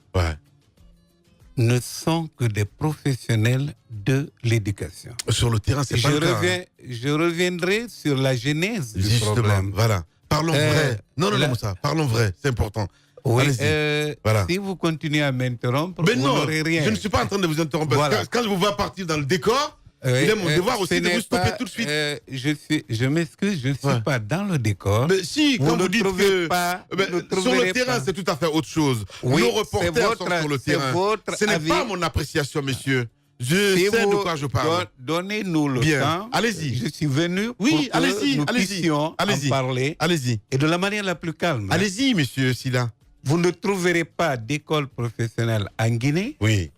ne sont que des professionnels de l'éducation. Sur le terrain, c'est pas le cas. Je reviendrai sur la genèse du problème. Voilà. Parlons vrai. Non, Moussa, parlons vrai, c'est important. Oui, si vous continuez à m'interrompre, vous n'aurez rien. Je ne suis pas en train de vous interrompre. Voilà. Quand je vous vois partir dans le décor, il est mon devoir aussi de vous stopper tout de suite. Je m'excuse, je ne suis pas dans le décor. Mais si, quand vous dites que sur le terrain, c'est tout à fait autre chose. Oui, nos reporters sont sur le terrain. Ce n'est pas mon appréciation, monsieur. Je sais de quoi je parle. Donnez-nous le temps. Allez-y. Je suis venu pour que nous puissions en parler. Allez-y. Et de la manière la plus calme. Allez-y, monsieur Silla. Vous ne trouverez pas d'école professionnelle en Guinée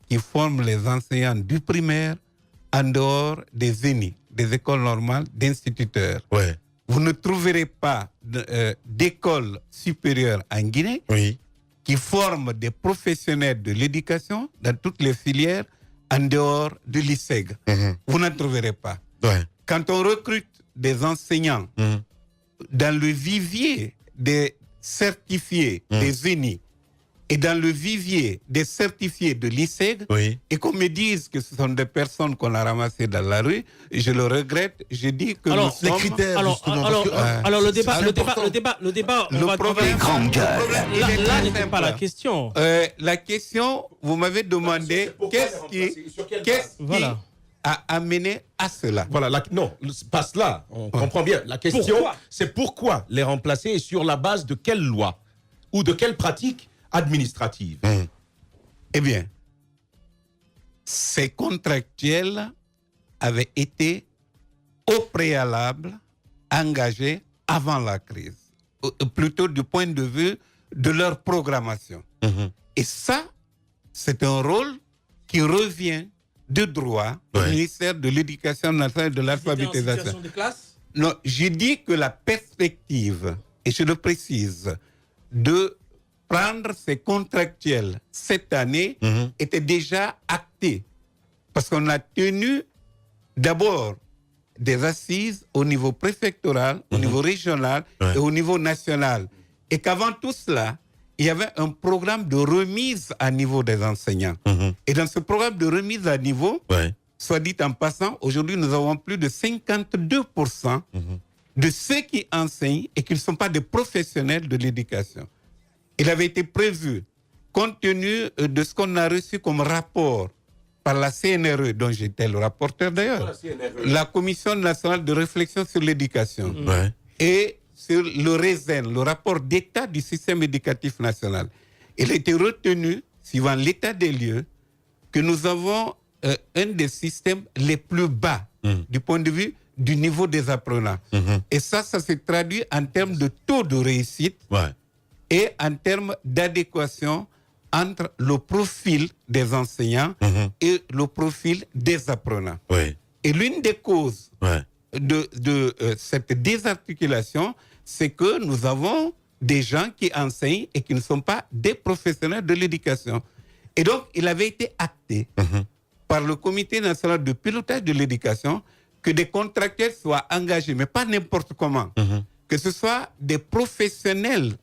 qui forme les enseignants du primaire en dehors des ENI, des écoles normales d'instituteurs. Vous ne trouverez pas d'école supérieure en Guinée qui forme des professionnels de l'éducation dans toutes les filières en dehors de l'ISEG. Vous n'en trouverez pas. Quand on recrute des enseignants dans le vivier des certifiés, des ENI est dans le vivier des certifiés de l'ISEG, et qu'on me dise que ce sont des personnes qu'on a ramassées dans la rue, je le regrette. Je dis que alors, nous les critères, alors le débat, le problème, là n'était pas la question. La question, vous m'avez demandé qu'est-ce qui a amené à cela. Voilà, non, pas cela, on comprend bien. La question, c'est pourquoi les remplacer et sur la base de quelle loi ou de quelle pratique administrative. Eh bien, ces contractuels avaient été au préalable engagés avant la crise, plutôt du point de vue de leur programmation. Et ça, c'est un rôle qui revient de droit au ministère de l'Éducation nationale et de l'alphabétisation. Situation de classe ? Non, j'ai dit que la perspective, et je le précise, de prendre ces contractuels cette année était déjà actée. Parce qu'on a tenu d'abord des assises au niveau préfectoral, au niveau régional et au niveau national. Et qu'avant tout cela, il y avait un programme de remise à niveau des enseignants. Et dans ce programme de remise à niveau, soit dit en passant, aujourd'hui nous avons plus de 52% de ceux qui enseignent et qui ne sont pas des professionnels de l'éducation. Il avait été prévu, compte tenu de ce qu'on a reçu comme rapport par la CNRE, dont j'étais le rapporteur d'ailleurs, la Commission nationale de réflexion sur l'éducation, et sur le RESEN, le rapport d'état du système éducatif national. Il a été retenu, suivant l'état des lieux, que nous avons un des systèmes les plus bas du point de vue du niveau des apprenants. Et ça se traduit en termes de taux de réussite et en termes d'adéquation entre le profil des enseignants et le profil des apprenants. Et l'une des causes de cette désarticulation, c'est que nous avons des gens qui enseignent et qui ne sont pas des professionnels de l'éducation. Et donc, il avait été acté par le Comité national de pilotage de l'éducation que des contractuels soient engagés, mais pas n'importe comment, que ce soit des professionnels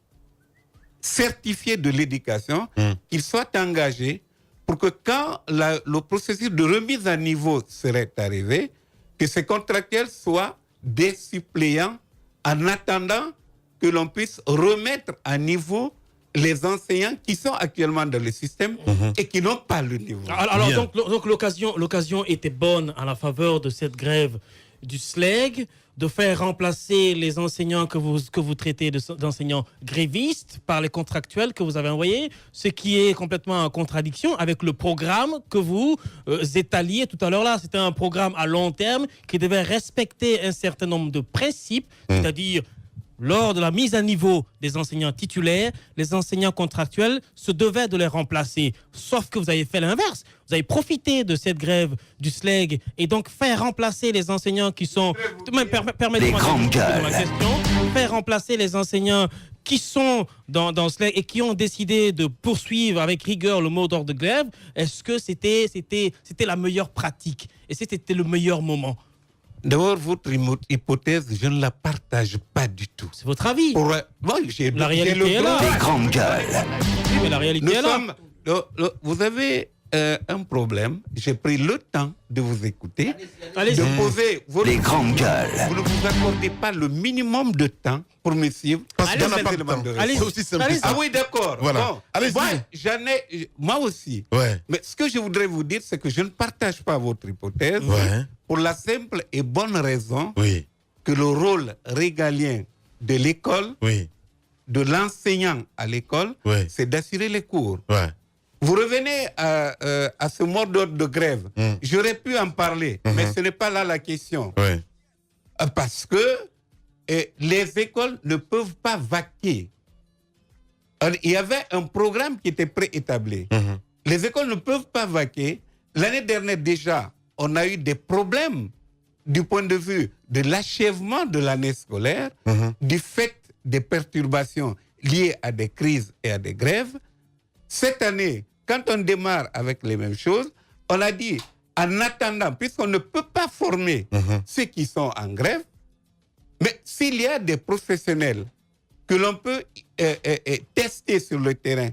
certifiés de l'éducation, qu'ils soient engagés pour que quand le processus de remise à niveau serait arrivé, que ces contractuels soient des suppléants en attendant que l'on puisse remettre à niveau les enseignants qui sont actuellement dans le système et qui n'ont pas le niveau. Alors donc l'occasion était bonne à la faveur de cette grève du SLEG, de faire remplacer les enseignants que vous traitez d'enseignants grévistes par les contractuels que vous avez envoyés, ce qui est complètement en contradiction avec le programme que vous étaliez tout à l'heure là. C'était un programme à long terme qui devait respecter un certain nombre de principes, c'est-à-dire lors de la mise à niveau des enseignants titulaires, les enseignants contractuels se devaient de les remplacer. Sauf que vous avez fait l'inverse. Vous avez profité de cette grève du SLEG et donc faire remplacer les enseignants qui sont... Permettez-moi de ma question. Faire remplacer les enseignants qui sont dans SLEG et qui ont décidé de poursuivre avec rigueur le mot d'ordre de grève. Est-ce que c'était la meilleure pratique? Et c'était le meilleur moment? D'abord, votre hypothèse, je ne la partage pas du tout. C'est votre avis. La réalité est là. Les grandes gueules. Oui, mais la réalité est là. Vous avez un problème. J'ai pris le temps de vous écouter, de poser vos les grandes gueules. Vous ne vous accordez pas le minimum de temps pour me suivre. Parce qu'on n'a pas le temps. C'est aussi simple. Ah oui, d'accord. Voilà. Bon, allez-y. Moi aussi. Mais ce que je voudrais vous dire, c'est que je ne partage pas votre hypothèse pour la simple et bonne raison que le rôle régalien de l'école, de l'enseignant à l'école, c'est d'assurer les cours. Vous revenez à ce mot d'ordre de grève. J'aurais pu en parler, mais ce n'est pas là la question. Parce que les écoles ne peuvent pas vaquer. Il y avait un programme qui était préétabli. Les écoles ne peuvent pas vaquer. L'année dernière déjà, on a eu des problèmes du point de vue de l'achèvement de l'année scolaire, du fait des perturbations liées à des crises et à des grèves. Cette année, quand on démarre avec les mêmes choses, on a dit, en attendant, puisqu'on ne peut pas former ceux qui sont en grève, mais s'il y a des professionnels que l'on peut tester sur le terrain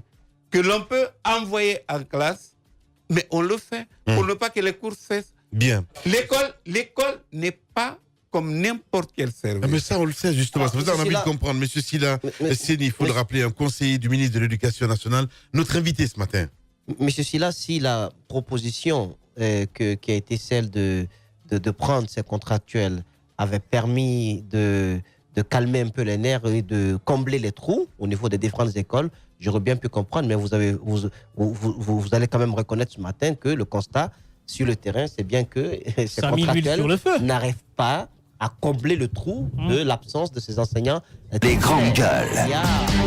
que l'on peut envoyer en classe, mais on le fait pour ne pas que les cours cessent. Bien. L'école n'est pas comme n'importe quel service. Mais ça, on le sait justement. C'est pour ça qu'on a envie de comprendre. Monsieur Sylla Seni, il faut le rappeler, un conseiller du ministre de l'Éducation nationale, notre invité ce matin. Monsieur Sylla, si la proposition qui a été celle de prendre ces contractuels avait permis de calmer un peu les nerfs et de combler les trous au niveau des différentes écoles, j'aurais bien pu comprendre, mais vous allez quand même reconnaître ce matin que le constat sur le terrain, c'est bien que ces contractuels n'arrivent pas à combler le trou de l'absence de ces enseignants. Les grandes gueules. Il y a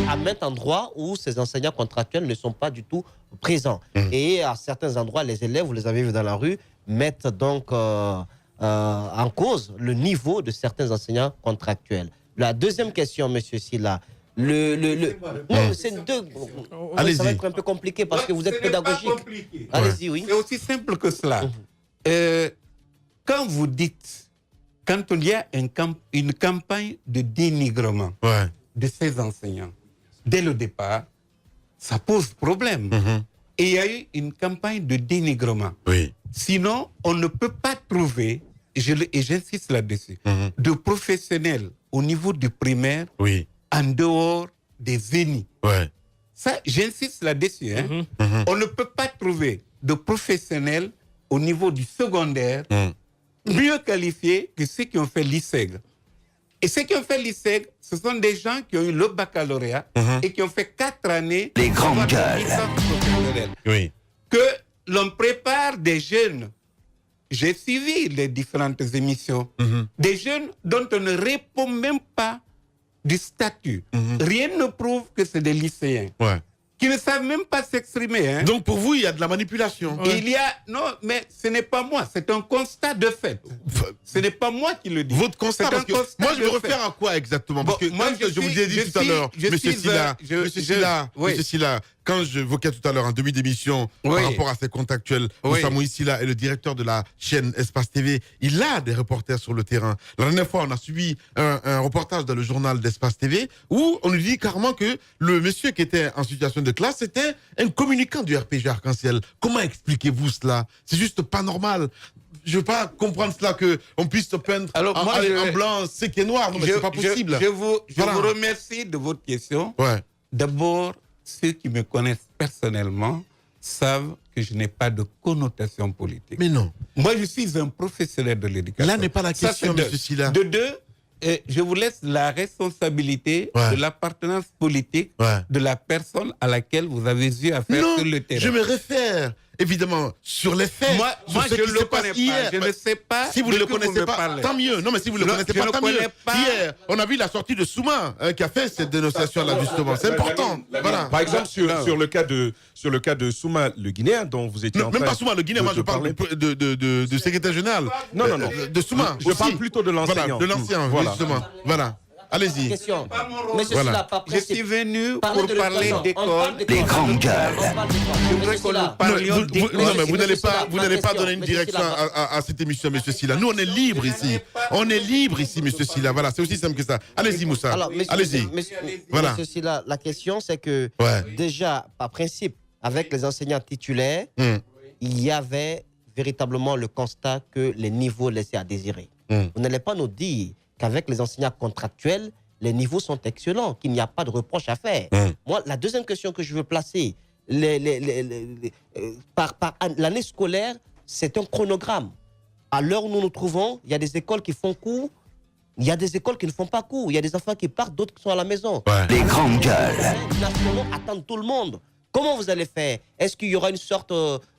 à maints endroits où ces enseignants contractuels ne sont pas du tout présents. Et à certains endroits, les élèves, vous les avez vus dans la rue, mettent donc en cause le niveau de certains enseignants contractuels. La deuxième question, monsieur Sylla, non, c'est deux. Ça va être un peu compliqué parce que vous êtes pédagogique. Allez-y, oui. C'est aussi simple que cela. Quand vous dites, quand il y a une campagne de dénigrement de ces enseignants, dès le départ, ça pose problème. Et il y a eu une campagne de dénigrement. Sinon, on ne peut pas trouver, et j'insiste là-dessus, de professionnels au niveau du primaire en dehors des ENI. Ça, j'insiste là-dessus. On ne peut pas trouver de professionnels au niveau du secondaire mieux qualifiés que ceux qui ont fait l'ISEG. Et ceux qui ont fait l'ISEG, ce sont des gens qui ont eu le baccalauréat et qui ont fait 4 années les grandes gueules. Que l'on prépare des jeunes. J'ai suivi les différentes émissions. Des jeunes dont on ne répond même pas du statut. Rien ne prouve que c'est des lycéens. Qui ne savent même pas s'exprimer. Donc pour vous, il y a de la manipulation. Il y a... Non, mais ce n'est pas moi. C'est un constat de fait. Ce n'est pas moi qui le dis. Votre constat, parce que moi, je me réfère à quoi exactement? Parce que moi, je vous ai dit tout à l'heure, Monsieur Sylla, quand je voquais tout à l'heure en début d'émission par rapport à ces contractuels, Moussa Sylla est le directeur de la chaîne Espace TV. Il a des reporters sur le terrain. La dernière fois, on a suivi un reportage dans le journal d'Espace TV où on nous dit carrément que le monsieur qui était en situation de classe était un communicant du RPG Arc-en-Ciel. Comment expliquez-vous cela? C'est juste pas normal. Je veux pas comprendre cela qu'on puisse se peindre en blanc, c'est qui est noir. Non, mais c'est pas possible. Je vous remercie de votre question. D'abord, ceux qui me connaissent personnellement savent que je n'ai pas de connotation politique. Mais non. Moi, je suis un professionnel de l'éducation. Là n'est pas la question, monsieur Sylla. De deux, je vous laisse la responsabilité de l'appartenance politique de la personne à laquelle vous avez eu affaire sur le terrain. Je me réfère évidemment sur les faits. Moi je ne le connais pas. Je ne sais pas. Si vous ne le connaissez pas, tant mieux. Non, mais si vous ne le connaissez pas, tant mieux. Hier, on a vu la sortie de Souma qui a fait cette dénonciation-là, justement. C'est important. Voilà. Par exemple, sur le cas de Souma, le Guinéen, dont vous étiez en train... Même pas Souma, le Guinéen, moi je parle de secrétaire général. Non. De Souma. Je parle plutôt de l'enseignant. Voilà, de l'ancien, justement. Voilà. Allez-y. Je suis venu pour parler d'école. Les grandes gueules. Non, mais vous n'allez pas donner une direction à cette émission, monsieur Sylla. Nous, on est libre ici. On est libre ici, monsieur Sylla. Voilà, c'est aussi simple que ça. Allez-y, Moussa. Allez-y. Voilà. Monsieur Sylla, la question, c'est que déjà, par principe, avec les enseignants titulaires, il y avait véritablement le constat que les niveaux laissaient à désirer. Vous n'allez pas nous dire qu'avec les enseignants contractuels, les niveaux sont excellents, qu'il n'y a pas de reproche à faire. Moi, la deuxième question que je veux placer, par l'année scolaire, c'est un chronogramme. À l'heure où nous nous trouvons, il y a des écoles qui font cours, il y a des écoles qui ne font pas cours, il y a des enfants qui partent, d'autres qui sont à la maison. Les grandes gueules. Les nationaux attendent tout le monde. Comment vous allez faire? Est-ce qu'il y aura une sorte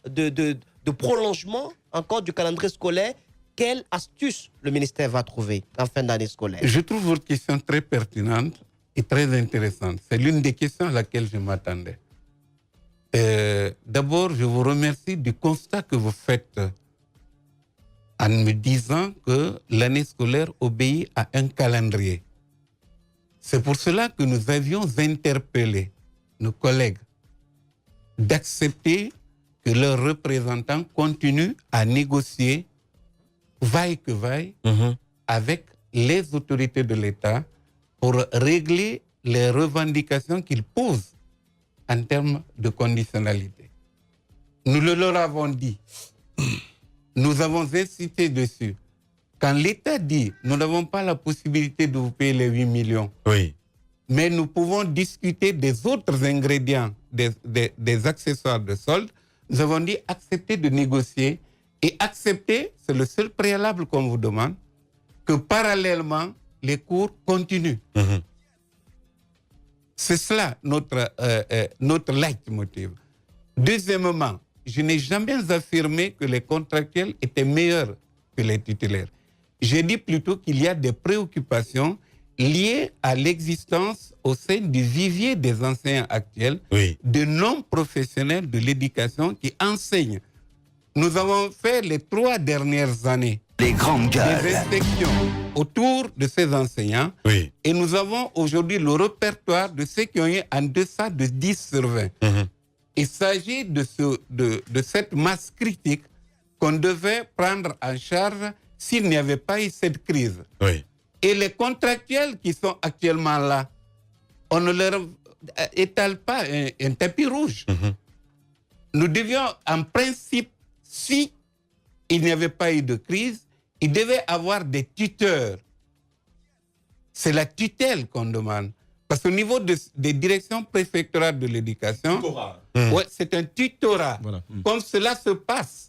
de prolongement encore du calendrier scolaire? Quelle astuce le ministère va trouver en fin d'année scolaire? Je trouve votre question très pertinente et très intéressante. C'est l'une des questions à laquelle je m'attendais. D'abord, je vous remercie du constat que vous faites en me disant que l'année scolaire obéit à un calendrier. C'est pour cela que nous avions interpellé nos collègues d'accepter que leurs représentants continuent à négocier vaille que vaille avec les autorités de l'État pour régler les revendications qu'ils posent en termes de conditionnalité. Nous le leur avons dit. Nous avons insisté dessus. Quand l'État dit nous n'avons pas la possibilité de vous payer les 8 millions, oui, mais nous pouvons discuter des autres ingrédients, des accessoires de solde, nous avons dit accepter de négocier et accepter, c'est le seul préalable qu'on vous demande, que parallèlement, les cours continuent. C'est cela notre leitmotiv. Deuxièmement, je n'ai jamais affirmé que les contractuels étaient meilleurs que les titulaires. J'ai dit plutôt qu'il y a des préoccupations liées à l'existence au sein du vivier des enseignants actuels, de non-professionnels de l'éducation qui enseignent. Nous avons fait les 3 dernières années les grandes gueules, des inspections autour de ces enseignants et nous avons aujourd'hui le répertoire de ceux qui ont eu en deçà de 10 sur 20. Il s'agit de cette masse critique qu'on devait prendre en charge s'il n'y avait pas eu cette crise. Et les contractuels qui sont actuellement là, on ne leur étale pas un tapis rouge. Nous devions, en principe, si il n'y avait pas eu de crise, il devait avoir des tuteurs. C'est la tutelle qu'on demande. Parce qu'au niveau des directions préfectorales de l'éducation, c'est un tutorat. Voilà. Comme cela se passe.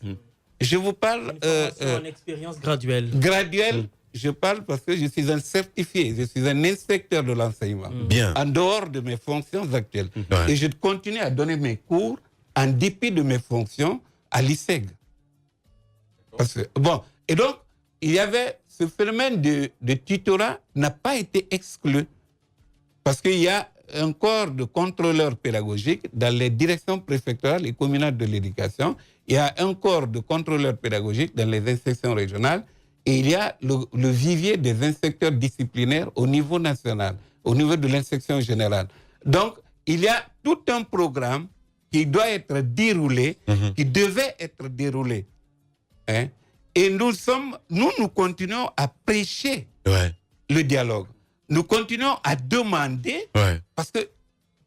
Je vous parle... une expérience graduelle. Graduelle, je parle parce que je suis un certifié, je suis un inspecteur de l'enseignement. Bien. En dehors de mes fonctions actuelles. Et je continue à donner mes cours en dépit de mes fonctions à l'ISEG. Bon, et donc, il y avait ce phénomène de tutorat n'a pas été exclu. Parce qu'il y a un corps de contrôleurs pédagogiques dans les directions préfectorales et communales de l'éducation. Il y a un corps de contrôleurs pédagogiques dans les inspections régionales. Et il y a le vivier des inspecteurs disciplinaires au niveau national, au niveau de l'inspection générale. Donc, il y a tout un programme qui doit être déroulé, qui devait être déroulé. Hein? Et nous continuons à prêcher le dialogue. Nous continuons à demander, parce que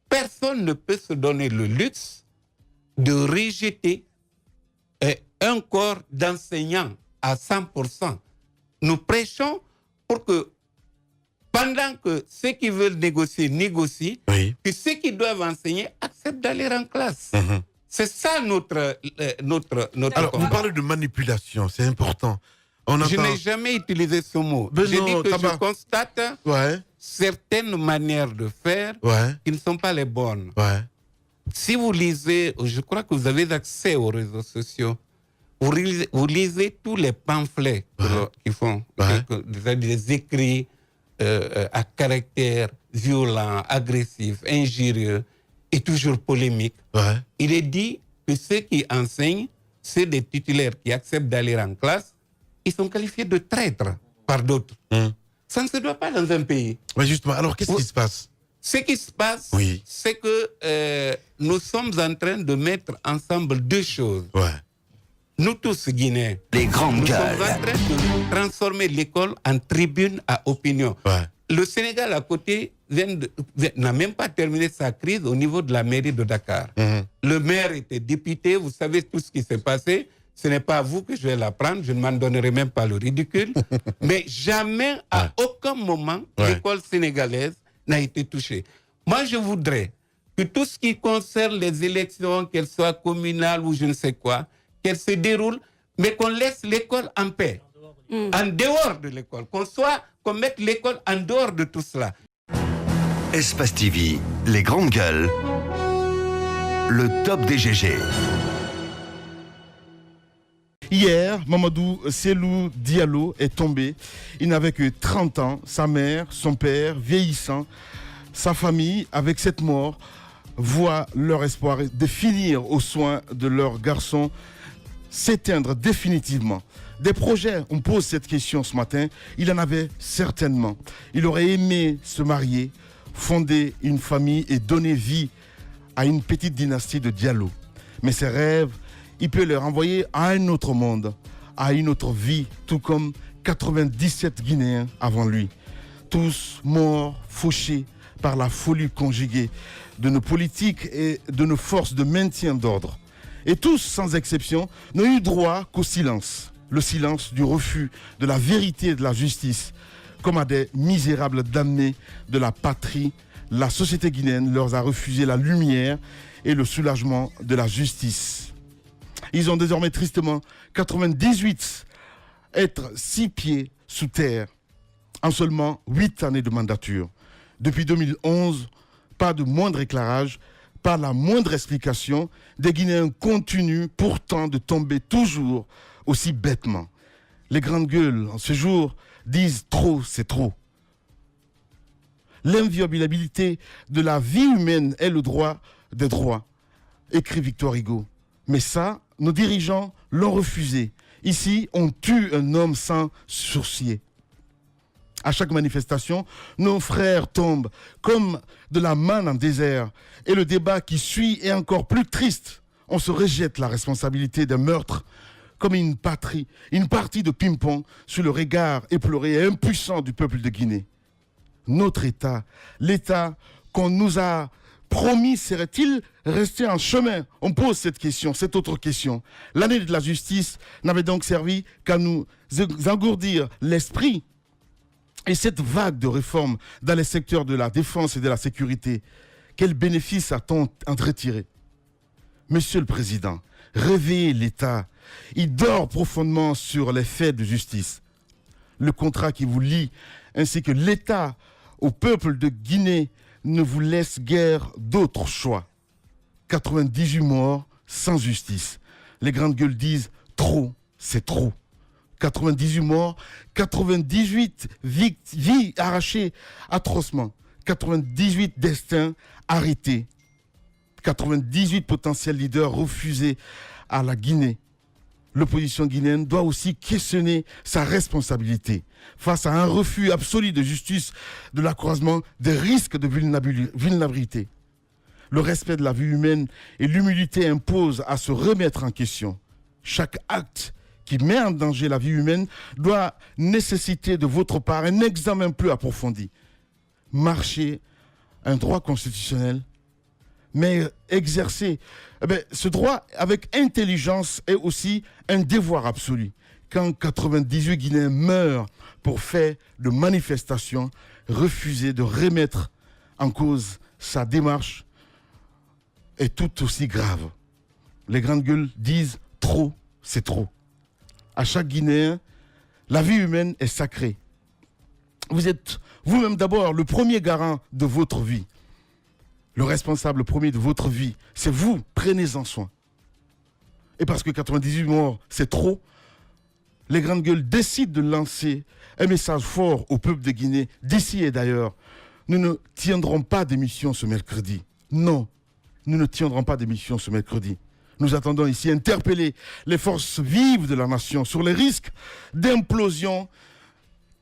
personne ne peut se donner le luxe de rejeter un corps d'enseignants à 100%. Nous prêchons pour que, pendant que ceux qui veulent négocier, négocient, que ceux qui doivent enseigner acceptent d'aller en classe. C'est ça notre Alors, vous parlez de manipulation, c'est important. Je n'ai jamais utilisé ce mot. J'ai dit que je constate certaines manières de faire qui ne sont pas les bonnes. Si vous lisez, je crois que vous avez accès aux réseaux sociaux, vous lisez tous les pamphlets qu'ils font, des écrits à caractère violent, agressif, injurieux et toujours polémique. Il est dit que ceux qui enseignent, c'est des titulaires qui acceptent d'aller en classe, ils sont qualifiés de traîtres par d'autres. Ça ne se doit pas dans un pays. Mais justement, alors qu'est-ce qui se passe? Ce qui se passe, c'est que nous sommes en train de mettre ensemble 2 choses. Nous tous Guinéens, les grandes nous gueules, sommes en train de transformer l'école en tribune à opinion. Le Sénégal à côté n'a même pas terminé sa crise au niveau de la mairie de Dakar. Le maire était député, vous savez tout ce qui s'est passé. Ce n'est pas à vous que je vais l'apprendre, je ne m'en donnerai même pas le ridicule. Mais jamais, à aucun moment, l'école sénégalaise n'a été touchée. Moi, je voudrais que tout ce qui concerne les élections, qu'elles soient communales ou je ne sais quoi, qu'elles se déroulent, mais qu'on laisse l'école en paix. En dehors de l'école. Qu'on mette l'école en dehors de tout cela. Espace TV, les grandes gueules, le top des GG. Hier, Mamadou Selou Diallo est tombé. Il n'avait que 30 ans. Sa mère, son père, vieillissant, sa famille, avec cette mort, voient leur espoir de finir aux soins de leur garçon s'éteindre définitivement. Des projets, on pose cette question ce matin, il en avait certainement. Il aurait aimé se marier, fonder une famille et donner vie à une petite dynastie de Diallo. Mais ses rêves, il peut les renvoyer à un autre monde, à une autre vie, tout comme 97 Guinéens avant lui. Tous morts, fauchés, par la folie conjuguée de nos politiques et de nos forces de maintien d'ordre. Et tous, sans exception, n'ont eu droit qu'au silence. Le silence du refus de la vérité et de la justice. Comme à des misérables damnés de la patrie, la société guinéenne leur a refusé la lumière et le soulagement de la justice. Ils ont désormais tristement 98 être 6 pieds sous terre en seulement 8 années de mandature. Depuis 2011, pas de moindre éclairage, pas la moindre explication. Des Guinéens continuent pourtant de tomber toujours aussi bêtement. Les grandes gueules en ce jour disent trop, c'est trop. L'inviolabilité de la vie humaine est le droit des droits, écrit Victor Hugo. Mais ça, nos dirigeants l'ont refusé. Ici, on tue un homme sans sourciller. À chaque manifestation, nos frères tombent comme de la manne en désert. Et le débat qui suit est encore plus triste. On se rejette la responsabilité d'un meurtre comme une partie de ping-pong sur le regard éploré et impuissant du peuple de Guinée. Notre État, l'État qu'on nous a promis, serait-il resté en chemin? On pose cette question, cette autre question. L'année de la justice n'avait donc servi qu'à nous engourdir l'esprit. Et cette vague de réformes dans les secteurs de la défense et de la sécurité, quel bénéfice a-t-on en retiré? Monsieur le Président, réveillez l'État. Il dort profondément sur les faits de justice. Le contrat qui vous lie, ainsi que l'État au peuple de Guinée, ne vous laisse guère d'autre choix. 98 morts sans justice. Les grandes gueules disent trop, c'est trop. 98 morts, 98 vies arrachées atrocement, 98 destins arrêtés, 98 potentiels leaders refusés à la Guinée. L'opposition guinéenne doit aussi questionner sa responsabilité face à un refus absolu de justice de l'accroissement des risques de vulnérabilité. Le respect de la vie humaine et l'humilité imposent à se remettre en question. Chaque acte qui met en danger la vie humaine doit nécessiter de votre part un examen plus approfondi. Marcher un droit constitutionnel, mais exercer ce droit avec intelligence est aussi un devoir absolu. Quand 98 Guinéens meurent pour fait de manifestation, refuser de remettre en cause sa démarche est tout aussi grave. Les grandes gueules disent trop, c'est trop. À chaque Guinéen, la vie humaine est sacrée. Vous êtes vous-même d'abord le premier garant de votre vie. Le responsable premier de votre vie, c'est vous. Prenez-en soin. Et parce que 98 morts, c'est trop, les grandes gueules décident de lancer un message fort au peuple de Guinée, d'ici et d'ailleurs. Nous ne tiendrons pas d'émission ce mercredi. Non, nous ne tiendrons pas d'émission ce mercredi. Nous attendons ici interpeller les forces vives de la nation sur les risques d'implosion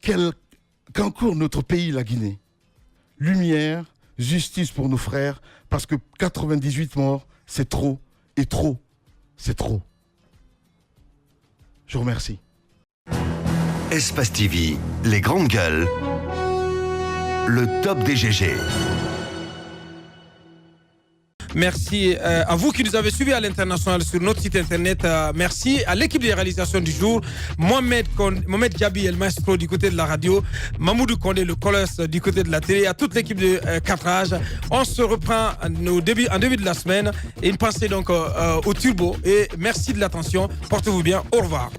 qu'encourt notre pays, la Guinée. Lumière, justice pour nos frères, parce que 98 morts, c'est trop, et trop, c'est trop. Je vous remercie. Espace TV, les grandes gueules, le top des GG. Merci à vous qui nous avez suivis à l'international sur notre site internet. Merci à l'équipe de réalisation du jour. Mohamed Djabi, El Maestro du côté de la radio. Mamoudou Kondé, le colosse du côté de la télé. À toute l'équipe de Catrage. On se reprend en début de la semaine. Et une pensée donc au turbo. Et merci de l'attention. Portez-vous bien. Au revoir.